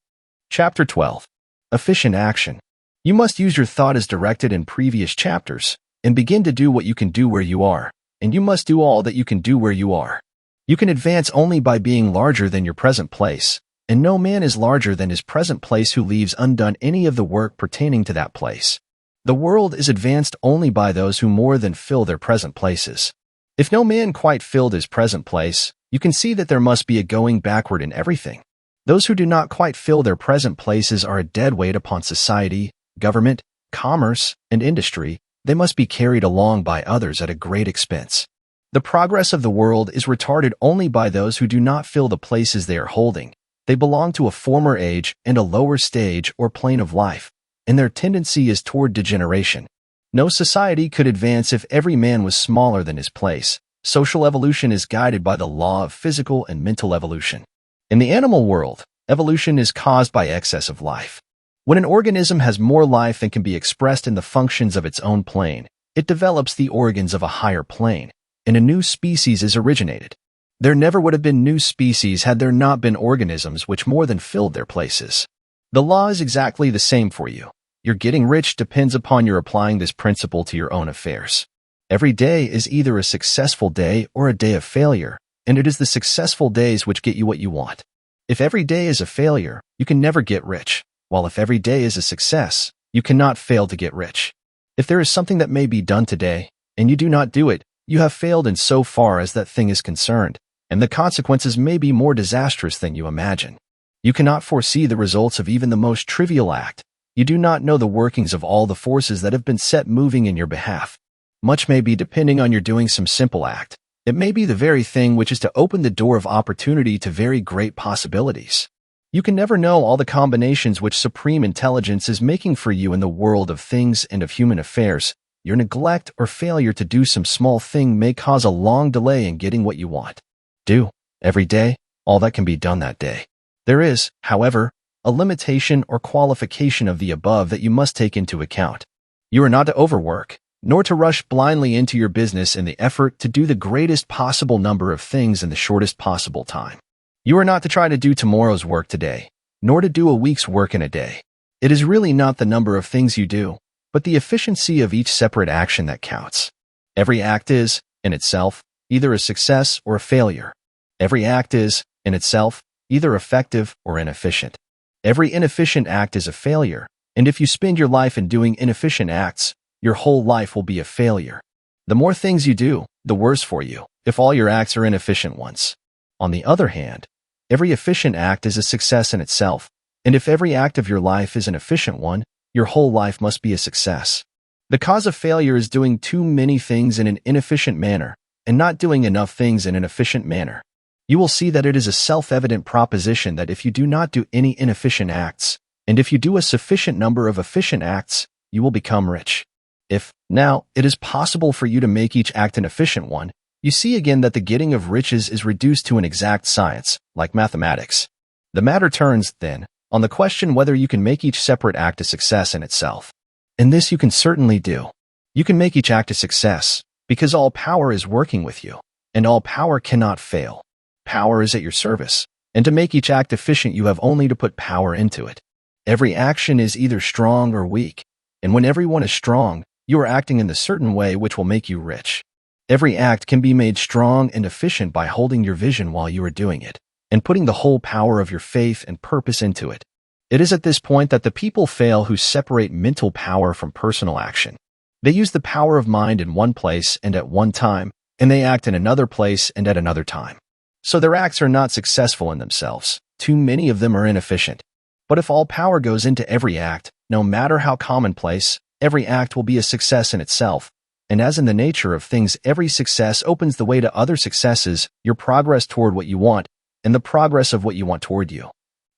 Chapter 12. Efficient action. You must use your thought as directed in previous chapters, and begin to do what you can do where you are, and you must do all that you can do where you are. You can advance only by being larger than your present place, and no man is larger than his present place who leaves undone any of the work pertaining to that place. The world is advanced only by those who more than fill their present places. If no man quite filled his present place, you can see that there must be a going backward in everything. Those who do not quite fill their present places are a dead weight upon society, government, commerce, and industry. They must be carried along by others at a great expense. The progress of the world is retarded only by those who do not fill the places they are holding. They belong to a former age and a lower stage or plane of life, and their tendency is toward degeneration. No society could advance if every man was smaller than his place. Social evolution is guided by the law of physical and mental evolution. In the animal world, evolution is caused by excess of life. When an organism has more life than can be expressed in the functions of its own plane, it develops the organs of a higher plane, and a new species is originated. There never would have been new species had there not been organisms which more than filled their places. The law is exactly the same for you. Your getting rich depends upon your applying this principle to your own affairs. Every day is either a successful day or a day of failure, and it is the successful days which get you what you want. If every day is a failure, you can never get rich, while if every day is a success, you cannot fail to get rich. If there is something that may be done today, and you do not do it, you have failed in so far as that thing is concerned, and the consequences may be more disastrous than you imagine. You cannot foresee the results of even the most trivial act. You do not know the workings of all the forces that have been set moving in your behalf. Much may be depending on your doing some simple act. It may be the very thing which is to open the door of opportunity to very great possibilities. You can never know all the combinations which supreme intelligence is making for you in the world of things and of human affairs. Your neglect or failure to do some small thing may cause a long delay in getting what you want. Do, every day, all that can be done that day. There is, however, a limitation or qualification of the above that you must take into account. You are not to overwork, nor to rush blindly into your business in the effort to do the greatest possible number of things in the shortest possible time. You are not to try to do tomorrow's work today, nor to do a week's work in a day. It is really not the number of things you do, but the efficiency of each separate action that counts. Every act is, in itself, either a success or a failure. Every act is, in itself, either effective or inefficient. Every inefficient act is a failure, and if you spend your life in doing inefficient acts, your whole life will be a failure. The more things you do, the worse for you, if all your acts are inefficient ones. On the other hand, every efficient act is a success in itself, and if every act of your life is an efficient one, your whole life must be a success. The cause of failure is doing too many things in an inefficient manner, and not doing enough things in an efficient manner. You will see that it is a self-evident proposition that if you do not do any inefficient acts, And if you do a sufficient number of efficient acts, you will become rich. If, now, it is possible for you to make each act an efficient one, you see again that the getting of riches is reduced to an exact science, like mathematics. The matter turns, then, on the question whether you can make each separate act a success in itself. And this you can certainly do. You can make each act a success, because all power is working with you, and all power cannot fail. Power is at your service, and to make each act efficient you have only to put power into it. Every action is either strong or weak, and when everyone is strong, you are acting in the certain way which will make you rich. Every act can be made strong and efficient by holding your vision while you are doing it, and putting the whole power of your faith and purpose into it. It is at this point that the people fail who separate mental power from personal action. They use the power of mind in one place and at one time, and they act in another place and at another time. So their acts are not successful in themselves. Too many of them are inefficient. But if all power goes into every act, no matter how commonplace, every act will be a success in itself. And as in the nature of things, every success opens the way to other successes. Your progress toward what you want, and the progress of what you want toward you,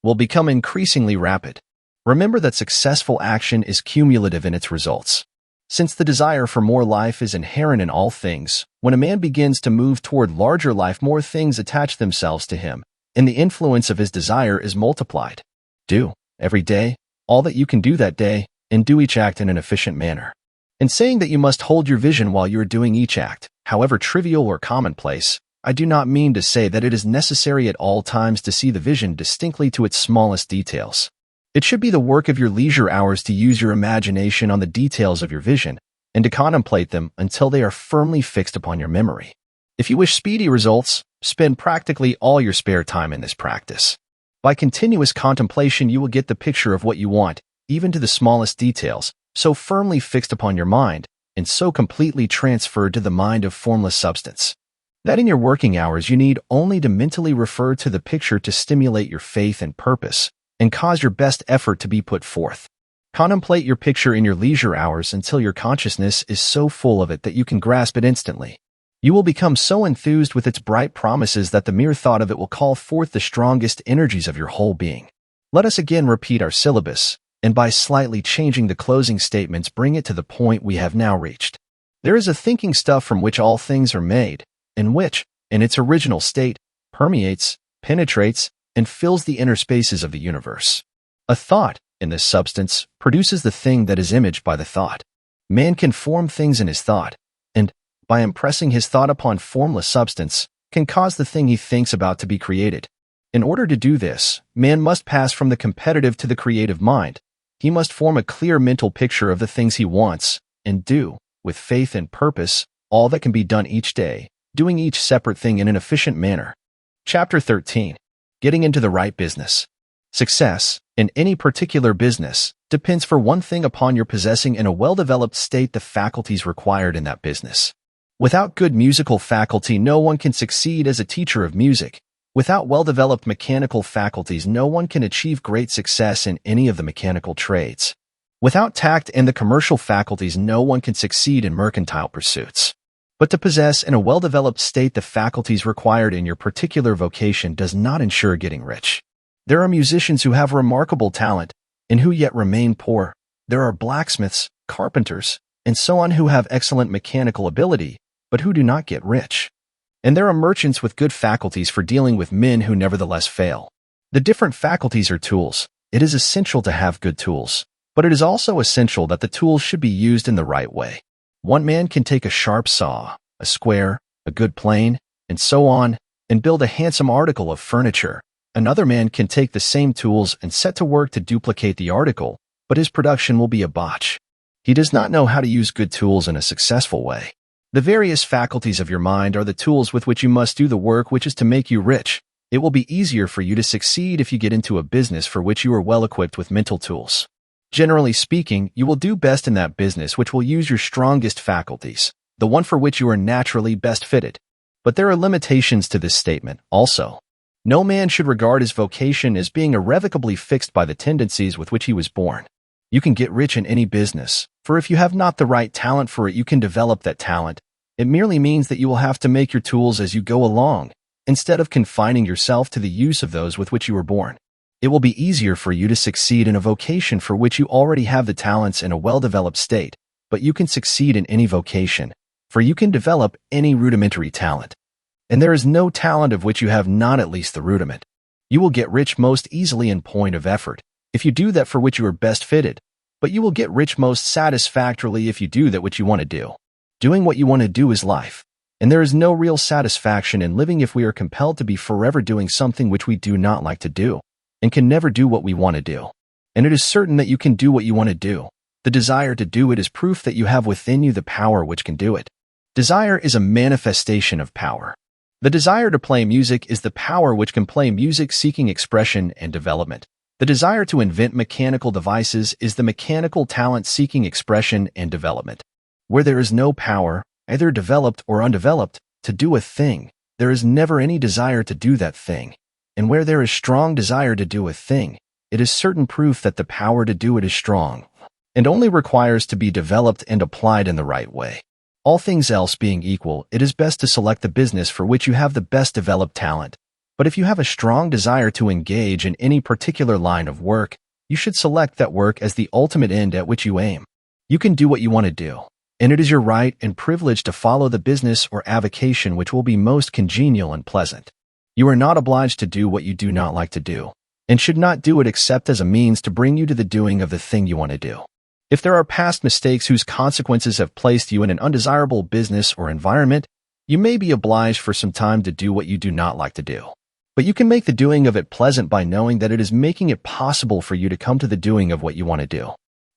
will become increasingly rapid. Remember that successful action is cumulative in its results. Since the desire for more life is inherent in all things, when a man begins to move toward larger life, more things attach themselves to him, and the influence of his desire is multiplied. Do, every day, all that you can do that day, and do each act in an efficient manner. In saying that you must hold your vision while you are doing each act, however trivial or commonplace, I do not mean to say that it is necessary at all times to see the vision distinctly to its smallest details. It should be the work of your leisure hours to use your imagination on the details of your vision, and to contemplate them until they are firmly fixed upon your memory. If you wish speedy results, spend practically all your spare time in this practice. By continuous contemplation you will get the picture of what you want, even to the smallest details, so firmly fixed upon your mind, and so completely transferred to the mind of formless substance, that in your working hours you need only to mentally refer to the picture to stimulate your faith and purpose, and cause your best effort to be put forth. Contemplate your picture in your leisure hours until your consciousness is so full of it that you can grasp it instantly. You will become so enthused with its bright promises that the mere thought of it will call forth the strongest energies of your whole being. Let us again repeat our syllabus, and by slightly changing the closing statements bring it to the point we have now reached. There is a thinking stuff from which all things are made, and which, in its original state, permeates, penetrates, and fills the inner spaces of the universe. A thought, in this substance, produces the thing that is imaged by the thought. Man can form things in his thought, and, by impressing his thought upon formless substance, can cause the thing he thinks about to be created. In order to do this, man must pass from the competitive to the creative mind. He must form a clear mental picture of the things he wants, and do, with faith and purpose, all that can be done each day, doing each separate thing in an efficient manner. Chapter 13. Getting into the right business. Success, in any particular business, depends for one thing upon your possessing in a well-developed state the faculties required in that business. Without good musical faculty, no one can succeed as a teacher of music. Without well-developed mechanical faculties, no one can achieve great success in any of the mechanical trades. Without tact and the commercial faculties, no one can succeed in mercantile pursuits. But to possess in a well-developed state the faculties required in your particular vocation does not ensure getting rich. There are musicians who have remarkable talent, and who yet remain poor. There are blacksmiths, carpenters, and so on who have excellent mechanical ability, but who do not get rich. And there are merchants with good faculties for dealing with men who nevertheless fail. The different faculties are tools. It is essential to have good tools, but it is also essential that the tools should be used in the right way. One man can take a sharp saw, a square, a good plane, and so on, and build a handsome article of furniture. Another man can take the same tools and set to work to duplicate the article, but his production will be a botch. He does not know how to use good tools in a successful way. The various faculties of your mind are the tools with which you must do the work which is to make you rich. It will be easier for you to succeed if you get into a business for which you are well equipped with mental tools. Generally speaking, you will do best in that business which will use your strongest faculties, the one for which you are naturally best fitted. But there are limitations to this statement also. No man should regard his vocation as being irrevocably fixed by the tendencies with which he was born. You can get rich in any business, for if you have not the right talent for it, you can develop that talent. It merely means that you will have to make your tools as you go along, instead of confining yourself to the use of those with which you were born. It will be easier for you to succeed in a vocation for which you already have the talents in a well-developed state, but you can succeed in any vocation, for you can develop any rudimentary talent. And there is no talent of which you have not at least the rudiment. You will get rich most easily in point of effort, if you do that for which you are best fitted, but you will get rich most satisfactorily if you do that which you want to do. Doing what you want to do is life, and there is no real satisfaction in living if we are compelled to be forever doing something which we do not like to do, and can never do what we want to do. And it is certain that you can do what you want to do. The desire to do it is proof that you have within you the power which can do it. Desire is a manifestation of power. The desire to play music is the power which can play music seeking expression and development. The desire to invent mechanical devices is the mechanical talent seeking expression and development. Where there is no power, either developed or undeveloped, to do a thing, there is never any desire to do that thing. And where there is strong desire to do a thing, it is certain proof that the power to do it is strong, and only requires to be developed and applied in the right way. All things else being equal, it is best to select the business for which you have the best developed talent. But if you have a strong desire to engage in any particular line of work, you should select that work as the ultimate end at which you aim. You can do what you want to do, and it is your right and privilege to follow the business or avocation which will be most congenial and pleasant. You are not obliged to do what you do not like to do, and should not do it except as a means to bring you to the doing of the thing you want to do. If there are past mistakes whose consequences have placed you in an undesirable business or environment, you may be obliged for some time to do what you do not like to do. But you can make the doing of it pleasant by knowing that it is making it possible for you to come to the doing of what you want to do.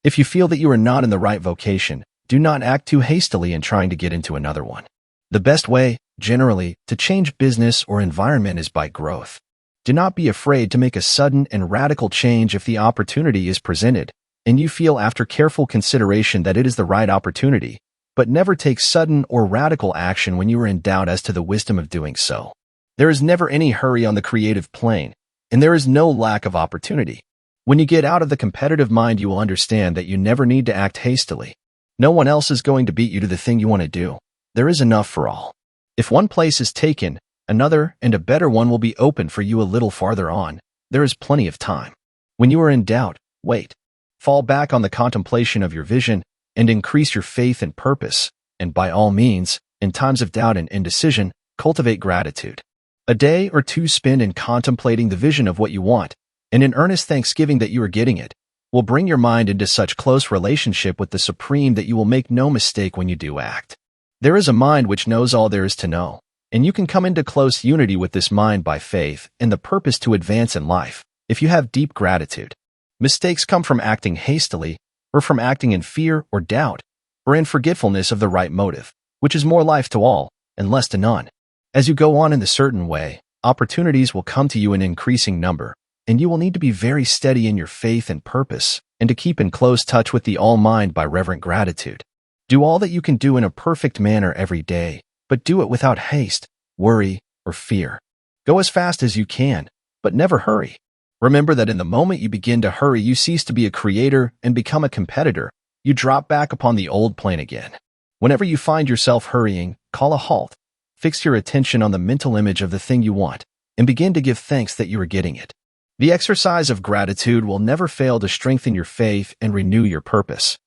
If you feel that you are not in the right vocation, do not act too hastily in trying to get into another one. The best way, generally, to change business or environment is by growth. Do not be afraid to make a sudden and radical change if the opportunity is presented, and you feel after careful consideration that it is the right opportunity, but never take sudden or radical action when you are in doubt as to the wisdom of doing so. There is never any hurry on the creative plane, and there is no lack of opportunity. When you get out of the competitive mind, you will understand that you never need to act hastily. No one else is going to beat you to the thing you want to do. There is enough for all. If one place is taken, another and a better one will be open for you a little farther on. There is plenty of time. When you are in doubt, wait. Fall back on the contemplation of your vision and increase your faith and purpose, and by all means, in times of doubt and indecision, cultivate gratitude. A day or two spent in contemplating the vision of what you want, and in earnest thanksgiving that you are getting it, will bring your mind into such close relationship with the Supreme that you will make no mistake when you do act. There is a mind which knows all there is to know, and you can come into close unity with this mind by faith and the purpose to advance in life, if you have deep gratitude. Mistakes come from acting hastily, or from acting in fear or doubt, or in forgetfulness of the right motive, which is more life to all, and less to none. As you go on in the certain way, opportunities will come to you in increasing number, and you will need to be very steady in your faith and purpose, and to keep in close touch with the All-Mind by reverent gratitude. Do all that you can do in a perfect manner every day, but do it without haste, worry, or fear. Go as fast as you can, but never hurry. Remember that in the moment you begin to hurry, you cease to be a creator and become a competitor. You drop back upon the old plane again. Whenever you find yourself hurrying, call a halt. Fix your attention on the mental image of the thing you want, and begin to give thanks that you are getting it. The exercise of gratitude will never fail to strengthen your faith and renew your purpose.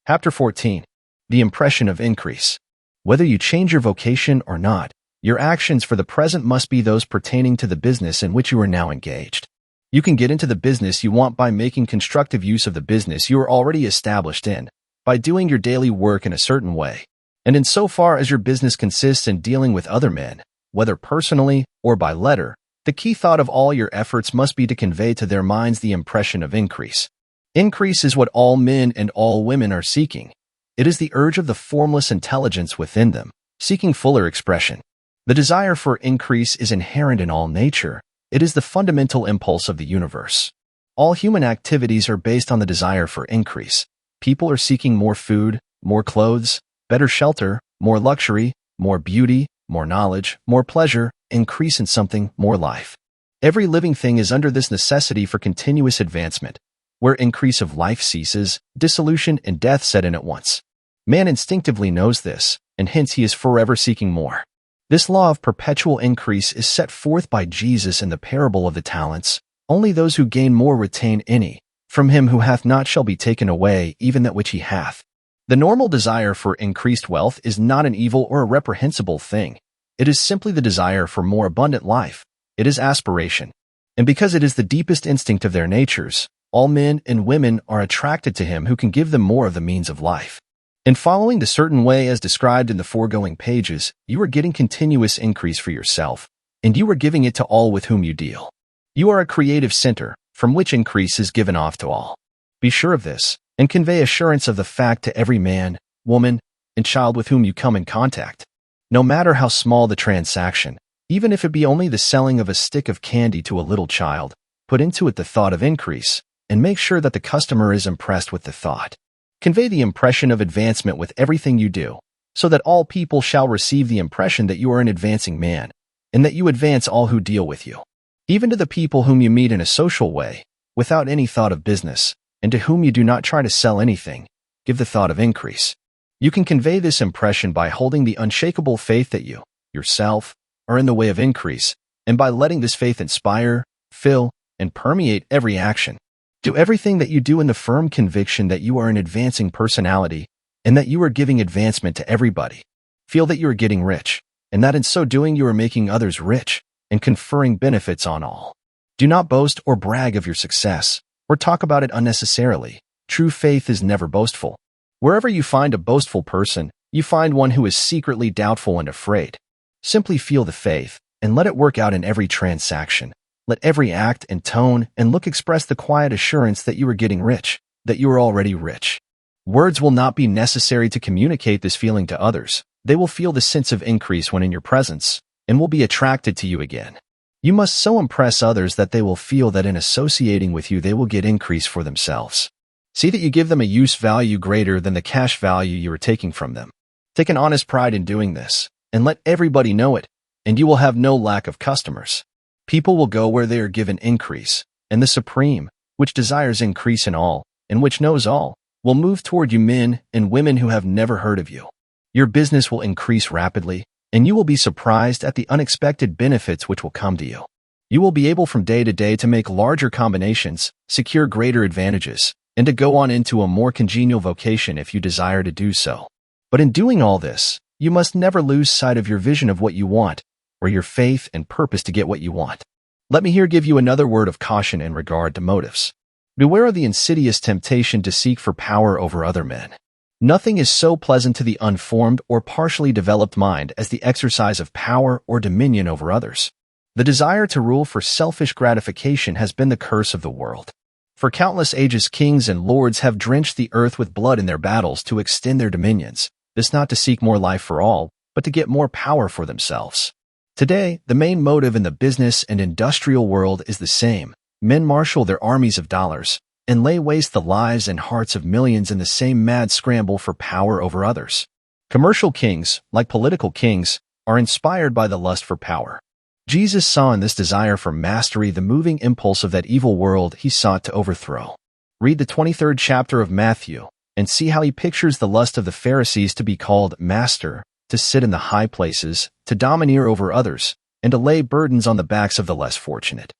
Chapter 14. The impression of increase. Whether you change your vocation or not, your actions for the present must be those pertaining to the business in which you are now engaged. You can get into the business you want by making constructive use of the business you are already established in, by doing your daily work in a certain way. And insofar as your business consists in dealing with other men, whether personally or by letter, the key thought of all your efforts must be to convey to their minds the impression of increase. Increase is what all men and all women are seeking. It is the urge of the formless intelligence within them, seeking fuller expression. The desire for increase is inherent in all nature. It is the fundamental impulse of the universe. All human activities are based on the desire for increase. People are seeking more food, more clothes, better shelter, more luxury, more beauty, more knowledge, more pleasure, increase in something, more life. Every living thing is under this necessity for continuous advancement. Where increase of life ceases, dissolution and death set in at once. Man instinctively knows this, and hence he is forever seeking more. This law of perpetual increase is set forth by Jesus in the parable of the talents, Only those who gain more retain any. From him who hath not shall be taken away even that which he hath. The normal desire for increased wealth is not an evil or a reprehensible thing. It is simply the desire for more abundant life. It is aspiration. And because it is the deepest instinct of their natures, all men and women are attracted to him who can give them more of the means of life. In following the certain way as described in the foregoing pages, you are getting continuous increase for yourself, and you are giving it to all with whom you deal. You are a creative center, from which increase is given off to all. Be sure of this, and convey assurance of the fact to every man, woman, and child with whom you come in contact. No matter how small the transaction, even if it be only the selling of a stick of candy to a little child, put into it the thought of increase, and make sure that the customer is impressed with the thought. Convey the impression of advancement with everything you do, so that all people shall receive the impression that you are an advancing man, and that you advance all who deal with you. Even to the people whom you meet in a social way, without any thought of business, and to whom you do not try to sell anything, give the thought of increase. You can convey this impression by holding the unshakable faith that you, yourself, are in the way of increase, and by letting this faith inspire, fill, and permeate every action. Do everything that you do in the firm conviction that you are an advancing personality, and that you are giving advancement to everybody. Feel that you are getting rich, and that in so doing you are making others rich, and conferring benefits on all. Do not boast or brag of your success, or talk about it unnecessarily. True faith is never boastful. Wherever you find a boastful person, you find one who is secretly doubtful and afraid. Simply feel the faith, and let it work out in every transaction. Let every act and tone and look express the quiet assurance that you are getting rich, that you are already rich. Words will not be necessary to communicate this feeling to others. They will feel the sense of increase when in your presence, and will be attracted to you again. You must so impress others that they will feel that in associating with you they will get increase for themselves. See that you give them a use value greater than the cash value you are taking from them. Take an honest pride in doing this, and let everybody know it, and you will have no lack of customers. People will go where they are given increase, and the Supreme, which desires increase in all, and which knows all, will move toward you men and women who have never heard of you. Your business will increase rapidly, and you will be surprised at the unexpected benefits which will come to you. You will be able from day to day to make larger combinations, secure greater advantages, and to go on into a more congenial vocation if you desire to do so. But in doing all this, you must never lose sight of your vision of what you want, or your faith and purpose to get what you want. Let me here give you another word of caution in regard to motives. Beware of the insidious temptation to seek for power over other men. Nothing is so pleasant to the unformed or partially developed mind as the exercise of power or dominion over others. The desire to rule for selfish gratification has been the curse of the world. For countless ages kings and lords have drenched the earth with blood in their battles to extend their dominions, this not to seek more life for all, but to get more power for themselves. Today, the main motive in the business and industrial world is the same. Men marshal their armies of dollars and lay waste the lives and hearts of millions in the same mad scramble for power over others. Commercial kings, like political kings, are inspired by the lust for power. Jesus saw in this desire for mastery the moving impulse of that evil world he sought to overthrow. Read the 23rd chapter of Matthew and see how he pictures the lust of the Pharisees to be called master, to sit in the high places, to domineer over others, and to lay burdens on the backs of the less fortunate.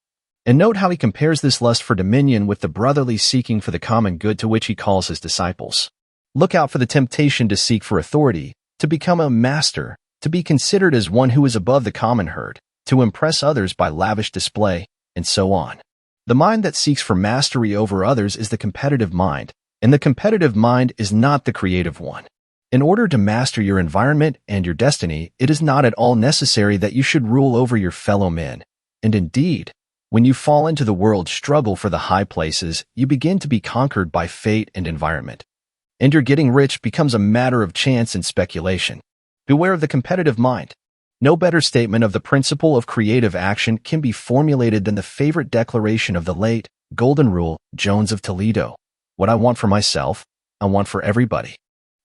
And note how he compares this lust for dominion with the brotherly seeking for the common good to which he calls his disciples. Look out for the temptation to seek for authority, to become a master, to be considered as one who is above the common herd, to impress others by lavish display, and so on. The mind that seeks for mastery over others is the competitive mind, and the competitive mind is not the creative one. In order to master your environment and your destiny, it is not at all necessary that you should rule over your fellow men. And indeed, when you fall into the world's struggle for the high places, you begin to be conquered by fate and environment. And your getting rich becomes a matter of chance and speculation. Beware of the competitive mind. No better statement of the principle of creative action can be formulated than the favorite declaration of the late, Golden Rule, Jones of Toledo. What I want for myself, I want for everybody.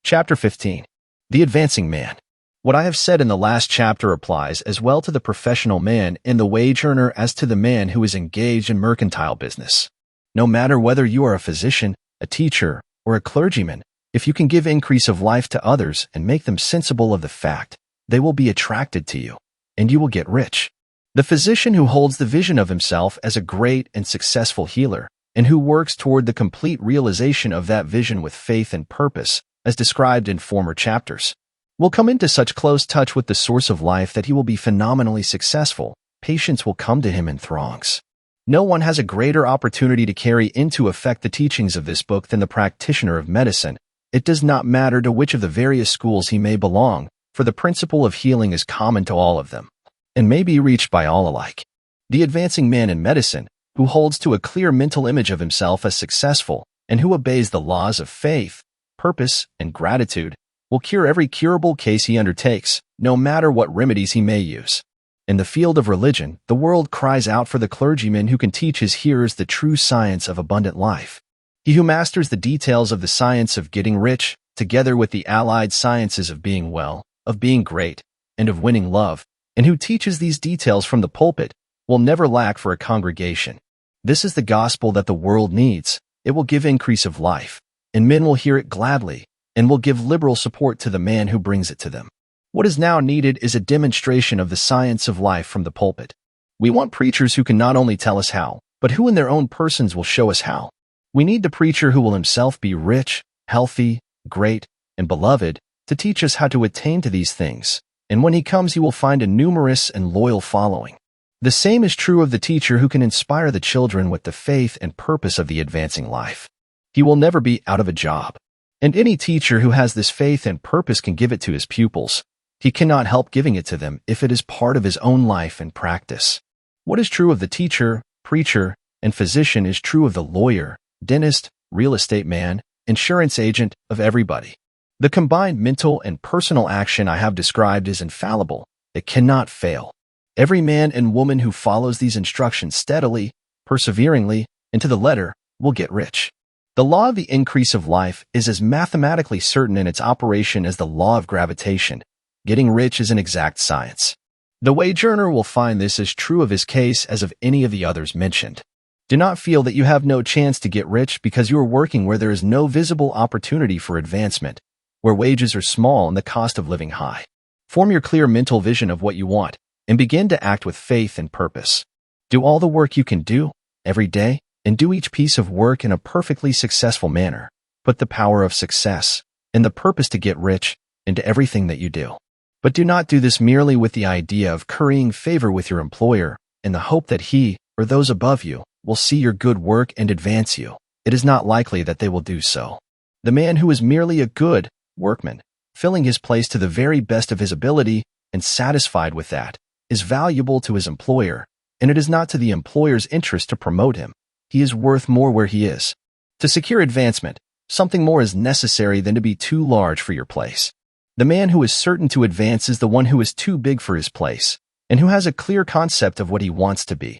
Chapter 15. The Advancing Man. What I have said in the last chapter applies as well to the professional man and the wage earner as to the man who is engaged in mercantile business. No matter whether you are a physician, a teacher, or a clergyman, if you can give increase of life to others and make them sensible of the fact, they will be attracted to you, and you will get rich. The physician who holds the vision of himself as a great and successful healer, and who works toward the complete realization of that vision with faith and purpose, as described in former chapters, will come into such close touch with the source of life that he will be phenomenally successful. Patients will come to him in throngs. No one has a greater opportunity to carry into effect the teachings of this book than the practitioner of medicine. It does not matter to which of the various schools he may belong, for the principle of healing is common to all of them, and may be reached by all alike. The advancing man in medicine, who holds to a clear mental image of himself as successful, and who obeys the laws of faith, purpose, and gratitude, will cure every curable case he undertakes, no matter what remedies he may use. In the field of religion, the world cries out for the clergyman who can teach his hearers the true science of abundant life. He who masters the details of the science of getting rich, together with the allied sciences of being well, of being great, and of winning love, and who teaches these details from the pulpit, will never lack for a congregation. This is the gospel that the world needs. It will give increase of life, and men will hear it gladly, and will give liberal support to the man who brings it to them. What is now needed is a demonstration of the science of life from the pulpit. We want preachers who can not only tell us how, but who in their own persons will show us how. We need the preacher who will himself be rich, healthy, great, and beloved, to teach us how to attain to these things, and when he comes he will find a numerous and loyal following. The same is true of the teacher who can inspire the children with the faith and purpose of the advancing life. He will never be out of a job. And any teacher who has this faith and purpose can give it to his pupils. He cannot help giving it to them if it is part of his own life and practice. What is true of the teacher, preacher, and physician is true of the lawyer, dentist, real estate man, insurance agent, of everybody. The combined mental and personal action I have described is infallible. It cannot fail. Every man and woman who follows these instructions steadily, perseveringly, and to the letter, will get rich. The law of the increase of life is as mathematically certain in its operation as the law of gravitation. Getting rich is an exact science. The wage earner will find this as true of his case as of any of the others mentioned. Do not feel that you have no chance to get rich because you are working where there is no visible opportunity for advancement, where wages are small and the cost of living high. Form your clear mental vision of what you want, and begin to act with faith and purpose. Do all the work you can do, every day, and do each piece of work in a perfectly successful manner. Put the power of success, and the purpose to get rich, into everything that you do. But do not do this merely with the idea of currying favor with your employer, in the hope that he, or those above you, will see your good work and advance you. It is not likely that they will do so. The man who is merely a good workman, filling his place to the very best of his ability, and satisfied with that, is valuable to his employer, and it is not to the employer's interest to promote him. He is worth more where he is. To secure advancement, something more is necessary than to be too large for your place. The man who is certain to advance is the one who is too big for his place, and who has a clear concept of what he wants to be,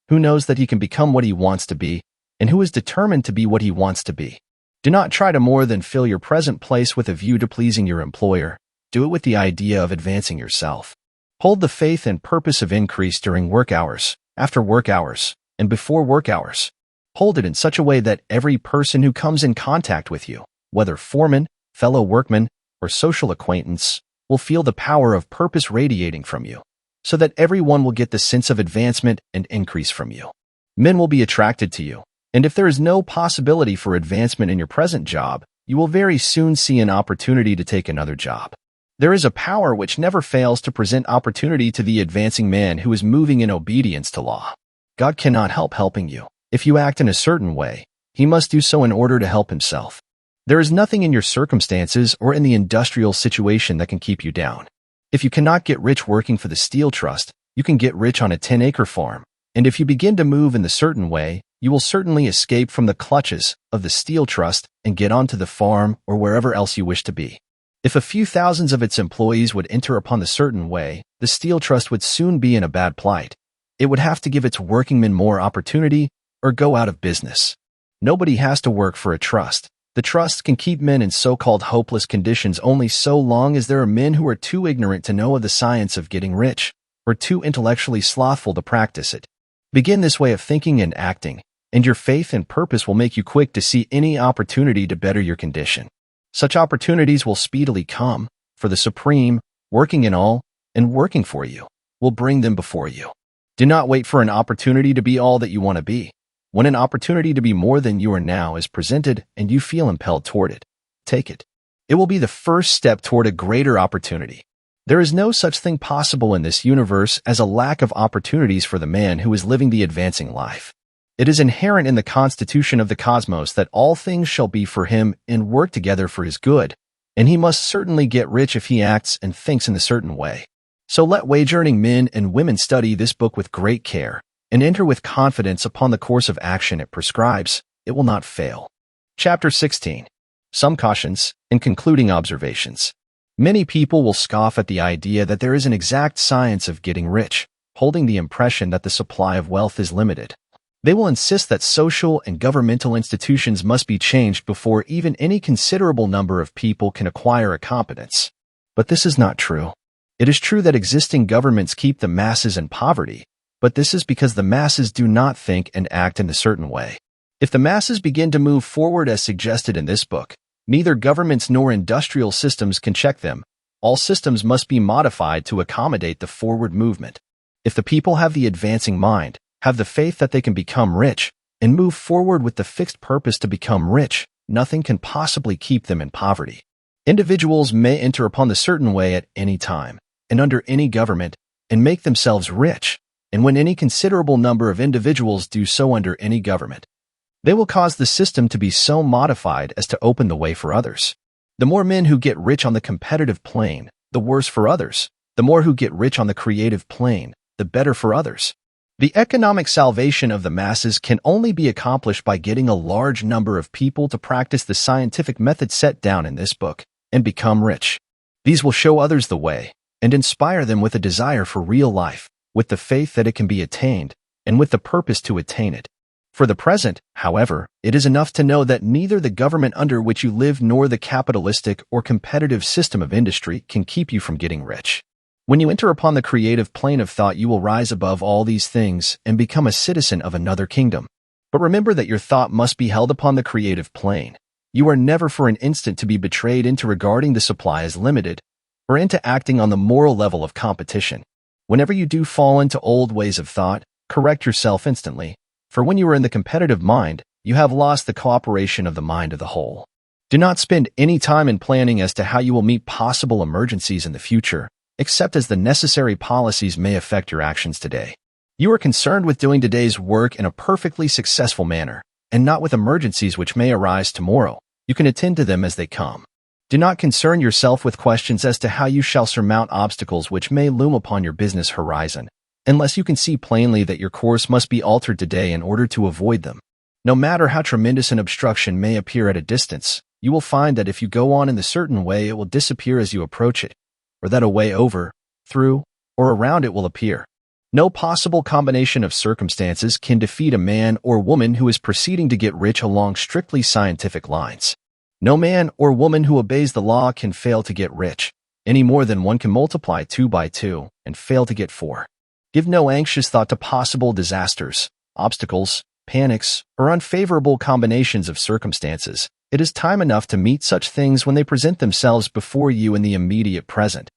who knows that he can become what he wants to be, and who is determined to be what he wants to be. Do not try to more than fill your present place with a view to pleasing your employer. Do it with the idea of advancing yourself. Hold the faith and purpose of increase during work hours, after work hours, and before work hours. Hold it in such a way that every person who comes in contact with you, whether foreman, fellow workman, or social acquaintance, will feel the power of purpose radiating from you, so that everyone will get the sense of advancement and increase from you. Men will be attracted to you, and if there is no possibility for advancement in your present job, you will very soon see an opportunity to take another job. There is a power which never fails to present opportunity to the advancing man who is moving in obedience to law. God cannot help helping you. If you act in a certain way, he must do so in order to help himself. There is nothing in your circumstances or in the industrial situation that can keep you down. If you cannot get rich working for the Steel Trust, you can get rich on a 10-acre farm, and if you begin to move in the certain way, you will certainly escape from the clutches of the Steel Trust and get onto the farm or wherever else you wish to be. If a few thousands of its employees would enter upon the certain way, the Steel Trust would soon be in a bad plight. It would have to give its workingmen more opportunity or go out of business. Nobody has to work for a trust. The trust can keep men in so-called hopeless conditions only so long as there are men who are too ignorant to know of the science of getting rich, or too intellectually slothful to practice it. Begin this way of thinking and acting, and your faith and purpose will make you quick to see any opportunity to better your condition. Such opportunities will speedily come, for the Supreme, working in all, and working for you, will bring them before you. Do not wait for an opportunity to be all that you want to be. When an opportunity to be more than you are now is presented and you feel impelled toward it, take it. It will be the first step toward a greater opportunity. There is no such thing possible in this universe as a lack of opportunities for the man who is living the advancing life. It is inherent in the constitution of the cosmos that all things shall be for him and work together for his good, and he must certainly get rich if he acts and thinks in a certain way. So let wage-earning men and women study this book with great care and enter with confidence upon the course of action it prescribes. It will not fail. Chapter 16. Some cautions and concluding observations. Many people will scoff at the idea that there is an exact science of getting rich, holding the impression that the supply of wealth is limited. They will insist that social and governmental institutions must be changed before even any considerable number of people can acquire a competence. But this is not true. It is true that existing governments keep the masses in poverty, but this is because the masses do not think and act in a certain way. If the masses begin to move forward as suggested in this book, neither governments nor industrial systems can check them. All systems must be modified to accommodate the forward movement. If the people have the advancing mind, have the faith that they can become rich, and move forward with the fixed purpose to become rich, nothing can possibly keep them in poverty. Individuals may enter upon the certain way at any time, and under any government, and make themselves rich, and when any considerable number of individuals do so under any government, they will cause the system to be so modified as to open the way for others. The more men who get rich on the competitive plane, the worse for others. The more who get rich on the creative plane, the better for others. The economic salvation of the masses can only be accomplished by getting a large number of people to practice the scientific method set down in this book and become rich. These will show others the way and inspire them with a desire for real life, with the faith that it can be attained, and with the purpose to attain it. For the present, however, it is enough to know that neither the government under which you live nor the capitalistic or competitive system of industry can keep you from getting rich. When you enter upon the creative plane of thought, you will rise above all these things and become a citizen of another kingdom. But remember that your thought must be held upon the creative plane. You are never for an instant to be betrayed into regarding the supply as limited or into acting on the moral level of competition. Whenever you do fall into old ways of thought, correct yourself instantly. For when you are in the competitive mind, you have lost the cooperation of the mind of the whole. Do not spend any time in planning as to how you will meet possible emergencies in the future, except as the necessary policies may affect your actions today. You are concerned with doing today's work in a perfectly successful manner, and not with emergencies which may arise tomorrow. You can attend to them as they come. Do not concern yourself with questions as to how you shall surmount obstacles which may loom upon your business horizon, unless you can see plainly that your course must be altered today in order to avoid them. No matter how tremendous an obstruction may appear at a distance, you will find that if you go on in the certain way, it will disappear as you approach it, or that a way over, through, or around it will appear. No possible combination of circumstances can defeat a man or woman who is proceeding to get rich along strictly scientific lines. No man or woman who obeys the law can fail to get rich, any more than one can multiply 2 by 2 and fail to get 4. Give no anxious thought to possible disasters, obstacles, panics, or unfavorable combinations of circumstances. It is time enough to meet such things when they present themselves before you in the immediate present,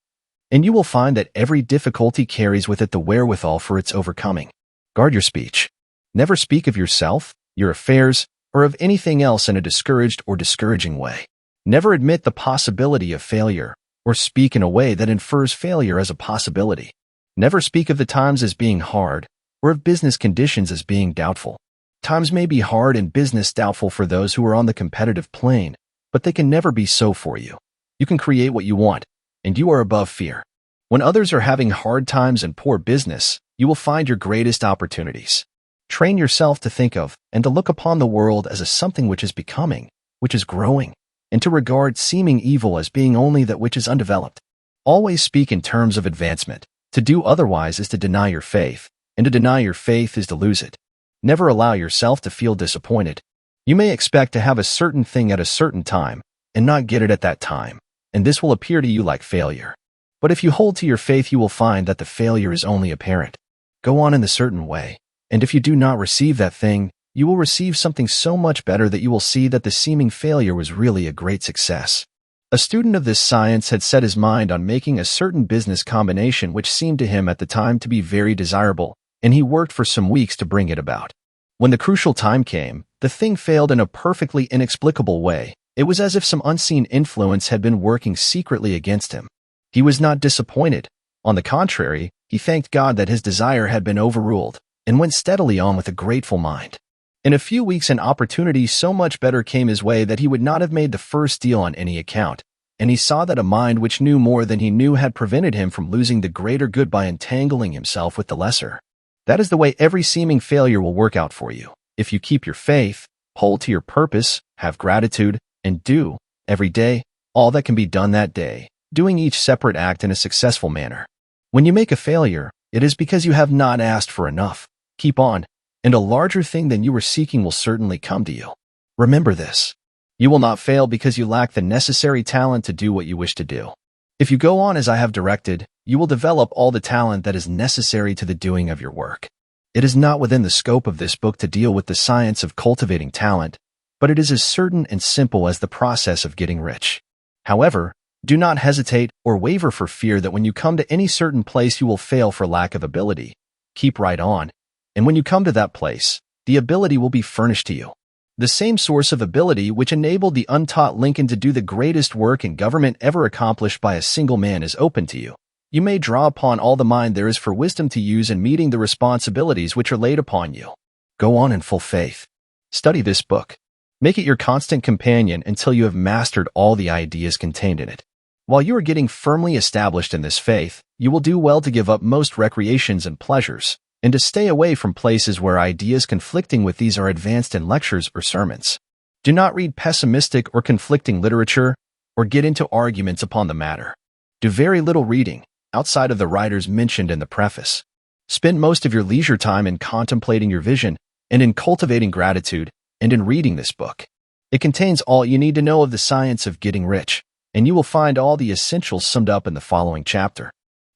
and you will find that every difficulty carries with it the wherewithal for its overcoming. Guard your speech. Never speak of yourself, your affairs, or of anything else in a discouraged or discouraging way. Never admit the possibility of failure, or speak in a way that infers failure as a possibility. Never speak of the times as being hard, or of business conditions as being doubtful. Times may be hard and business doubtful for those who are on the competitive plane, but they can never be so for you. You can create what you want, and you are above fear. When others are having hard times and poor business, you will find your greatest opportunities. Train yourself to think of and to look upon the world as a something which is becoming, which is growing, and to regard seeming evil as being only that which is undeveloped. Always speak in terms of advancement. To do otherwise is to deny your faith, and to deny your faith is to lose it. Never allow yourself to feel disappointed. You may expect to have a certain thing at a certain time, and not get it at that time, and this will appear to you like failure. But if you hold to your faith, you will find that the failure is only apparent. Go on in the certain way, and if you do not receive that thing, you will receive something so much better that you will see that the seeming failure was really a great success. A student of this science had set his mind on making a certain business combination which seemed to him at the time to be very desirable, and he worked for some weeks to bring it about. When the crucial time came, the thing failed in a perfectly inexplicable way. It was as if some unseen influence had been working secretly against him. He was not disappointed. On the contrary, he thanked God that his desire had been overruled, and went steadily on with a grateful mind. In a few weeks, an opportunity so much better came his way that he would not have made the first deal on any account, and he saw that a mind which knew more than he knew had prevented him from losing the greater good by entangling himself with the lesser. That is the way every seeming failure will work out for you. If you keep your faith, hold to your purpose, have gratitude, and do, every day, all that can be done that day, doing each separate act in a successful manner. When you make a failure, it is because you have not asked for enough. Keep on, and a larger thing than you were seeking will certainly come to you. Remember this. You will not fail because you lack the necessary talent to do what you wish to do. If you go on as I have directed, you will develop all the talent that is necessary to the doing of your work. It is not within the scope of this book to deal with the science of cultivating talent, but it is as certain and simple as the process of getting rich. However, do not hesitate or waver for fear that when you come to any certain place you will fail for lack of ability. Keep right on, and when you come to that place, the ability will be furnished to you. The same source of ability which enabled the untaught Lincoln to do the greatest work in government ever accomplished by a single man is open to you. You may draw upon all the mind there is for wisdom to use in meeting the responsibilities which are laid upon you. Go on in full faith. Study this book. Make it your constant companion until you have mastered all the ideas contained in it. While you are getting firmly established in this faith, you will do well to give up most recreations and pleasures, and to stay away from places where ideas conflicting with these are advanced in lectures or sermons. Do not read pessimistic or conflicting literature, or get into arguments upon the matter. Do very little reading, outside of the writers mentioned in the preface. Spend most of your leisure time in contemplating your vision, and in cultivating gratitude, and in reading this book. It contains all you need to know of the science of getting rich, and you will find all the essentials summed up in the following chapter.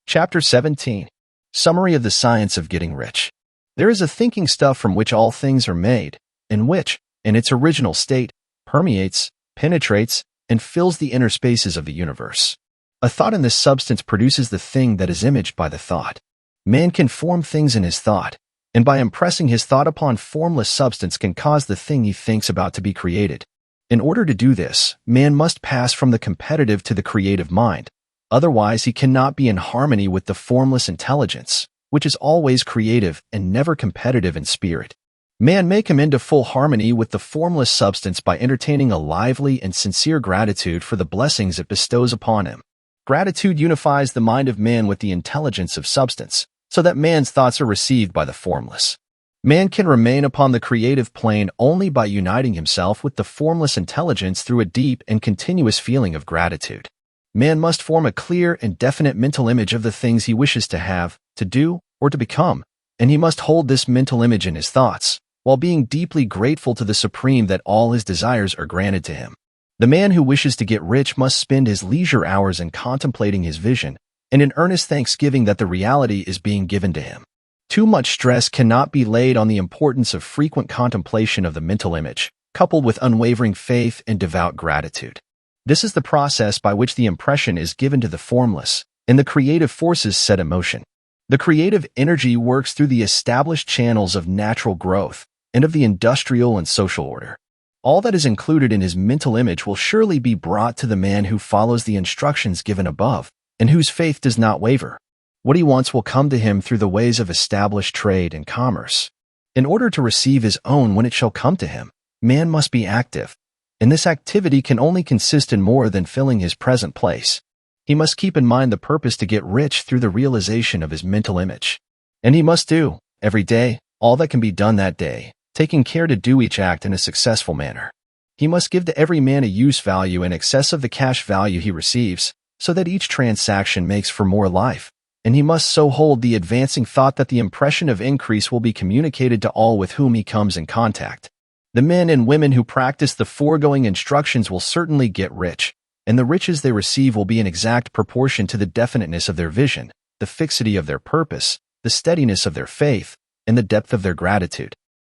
Chapter 17. Summary of the Science of Getting Rich. There is a thinking stuff from which all things are made, and which, in its original state, permeates, penetrates, and fills the inner spaces of the universe. A thought in this substance produces the thing that is imaged by the thought. Man can form things in his thought, and by impressing his thought upon formless substance can cause the thing he thinks about to be created. In order to do this, man must pass from the competitive to the creative mind. Otherwise, he cannot be in harmony with the formless intelligence, which is always creative and never competitive in spirit. Man may come into full harmony with the formless substance by entertaining a lively and sincere gratitude for the blessings it bestows upon him. Gratitude unifies the mind of man with the intelligence of substance, so that man's thoughts are received by the formless. Man can remain upon the creative plane only by uniting himself with the formless intelligence through a deep and continuous feeling of gratitude. Man must form a clear and definite mental image of the things he wishes to have, to do, or to become, and he must hold this mental image in his thoughts, while being deeply grateful to the Supreme that all his desires are granted to him. The man who wishes to get rich must spend his leisure hours in contemplating his vision, and in earnest thanksgiving that the reality is being given to him. Too much stress cannot be laid on the importance of frequent contemplation of the mental image, coupled with unwavering faith and devout gratitude. This is the process by which the impression is given to the formless, and the creative forces set in motion. The creative energy works through the established channels of natural growth and of the industrial and social order. All that is included in his mental image will surely be brought to the man who follows the instructions given above, and whose faith does not waver. What he wants will come to him through the ways of established trade and commerce. In order to receive his own when it shall come to him, man must be active, and this activity can only consist in more than filling his present place. He must keep in mind the purpose to get rich through the realization of his mental image. And he must do, every day, all that can be done that day, taking care to do each act in a successful manner. He must give to every man a use value in excess of the cash value he receives, so that each transaction makes for more life. And he must so hold the advancing thought that the impression of increase will be communicated to all with whom he comes in contact. The men and women who practice the foregoing instructions will certainly get rich, and the riches they receive will be in exact proportion to the definiteness of their vision, the fixity of their purpose, the steadiness of their faith, and the depth of their gratitude.